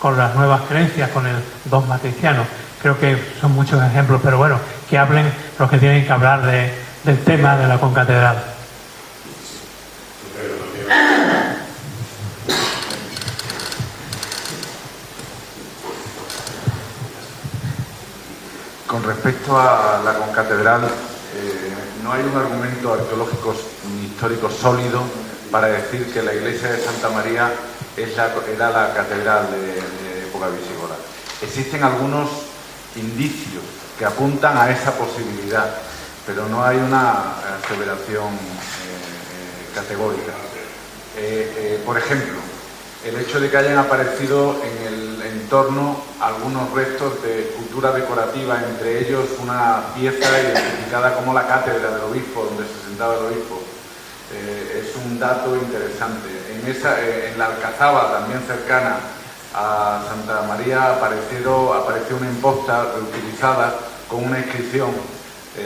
con las nuevas creencias, con el dogma cristiano. Creo que son muchos ejemplos, pero bueno, que hablen los que tienen que hablar del tema de la concatedral. Con respecto a la concatedral, no hay un argumento arqueológico ni histórico sólido para decir que la iglesia de Santa María era la catedral de época visigoda. Existen algunos indicios que apuntan a esa posibilidad, pero no hay una aseveración categórica. Por ejemplo, el hecho de que hayan aparecido en el entorno algunos restos de escultura decorativa, entre ellos una pieza identificada como la cátedra del obispo, donde se sentaba el obispo, es un dato interesante. En la Alcazaba, también cercana a Santa María, apareció una imposta reutilizada con una inscripción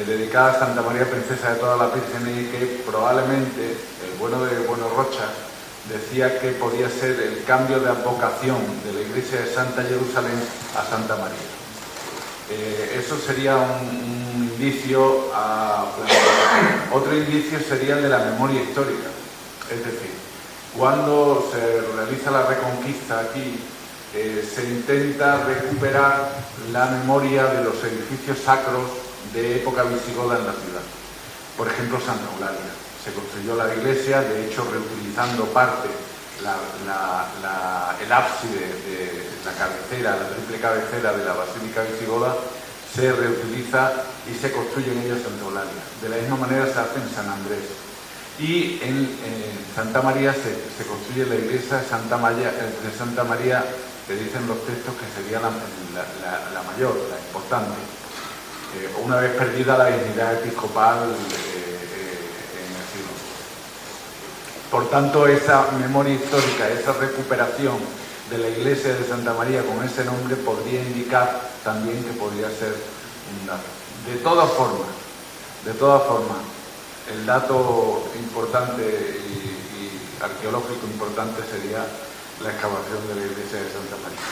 dedicada a Santa María, princesa de todas las vírgenes, y que probablemente el bueno de Rocha decía que podía ser el cambio de advocación de la iglesia de Santa Jerusalén a Santa María. Eso sería un indicio a plantear. Otro indicio sería el de la memoria histórica. Es decir, cuando se realiza la reconquista aquí, se intenta recuperar la memoria de los edificios sacros de época visigoda en la ciudad. Por ejemplo, Santa Eulalia. Se construyó la iglesia, de hecho reutilizando parte, el ábside de la cabecera, la triple cabecera de la Basílica Visigoda, se reutiliza y se construye en ella Santa Eulalia. De la misma manera se hace en San Andrés. Y en Santa María se construye la iglesia de Santa María, que dicen los textos que sería la mayor, la importante. Una vez perdida la dignidad episcopal Por tanto, esa memoria histórica, esa recuperación de la iglesia de Santa María con ese nombre podría indicar también que podría ser un dato. De todas formas, el dato importante y arqueológico importante sería la excavación de la iglesia de Santa María.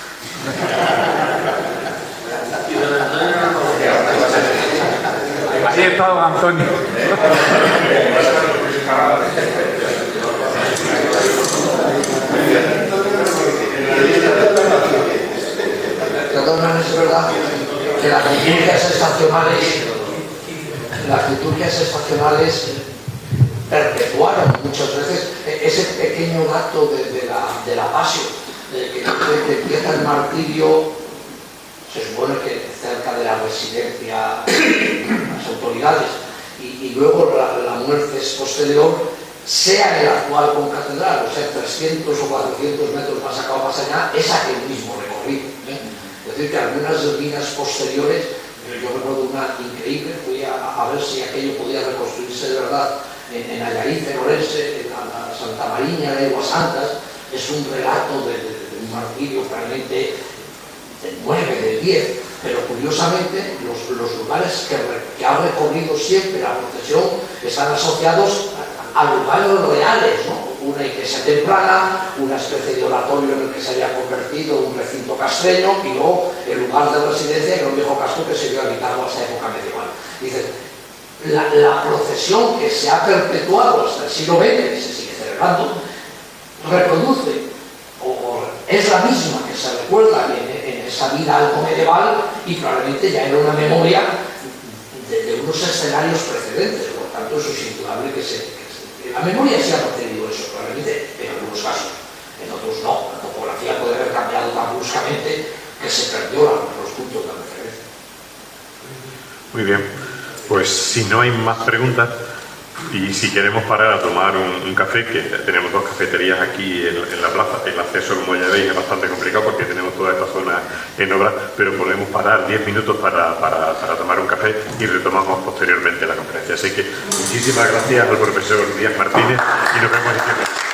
Ahí está don Antonio. De todas maneras es verdad que las liturgias estacionales perpetuaron muchas veces ese pequeño dato de la pasión, que empieza el martirio, se supone que cerca de la residencia de las autoridades, y luego la muerte es posterior, sea en el actual concatedral, o sea, 300 o 400 metros más acá o más allá, es aquel mismo recorrido. Es decir, que algunas líneas posteriores, yo recuerdo una increíble, fui a ver si aquello podía reconstruirse de verdad en Allariz, en Orense, en la Santa Mariña de Aguas Santas. Es un relato de un martirio realmente de 9, de 10, pero curiosamente los lugares que ha recorrido siempre la procesión están asociados a lugares reales, ¿no? Una iglesia temprana, una especie de oratorio en el que se había convertido un recinto castreño, y luego el lugar de residencia, que era un viejo casco que se vio habitado hasta época medieval. Dice, la procesión que se ha perpetuado hasta el siglo XX, que se sigue celebrando, reproduce, o es la misma que se recuerda en esa vida algo medieval, y probablemente ya era una memoria de unos escenarios precedentes. Por tanto, eso es indudable que la memoria sí ha mantenido eso, probablemente en algunos casos, en otros no. La topografía puede haber cambiado tan bruscamente que se perdió los puntos de referencia. Muy bien, pues si no hay más preguntas y si queremos parar a tomar un café, que tenemos dos cafeterías aquí en la plaza, el acceso, como ya veis, es bastante complicado porque tenemos toda esta zona en obra, pero podemos parar 10 minutos para tomar un café y retomamos posteriormente la conferencia. Así que muchísimas gracias al profesor Díaz Martínez y nos vemos en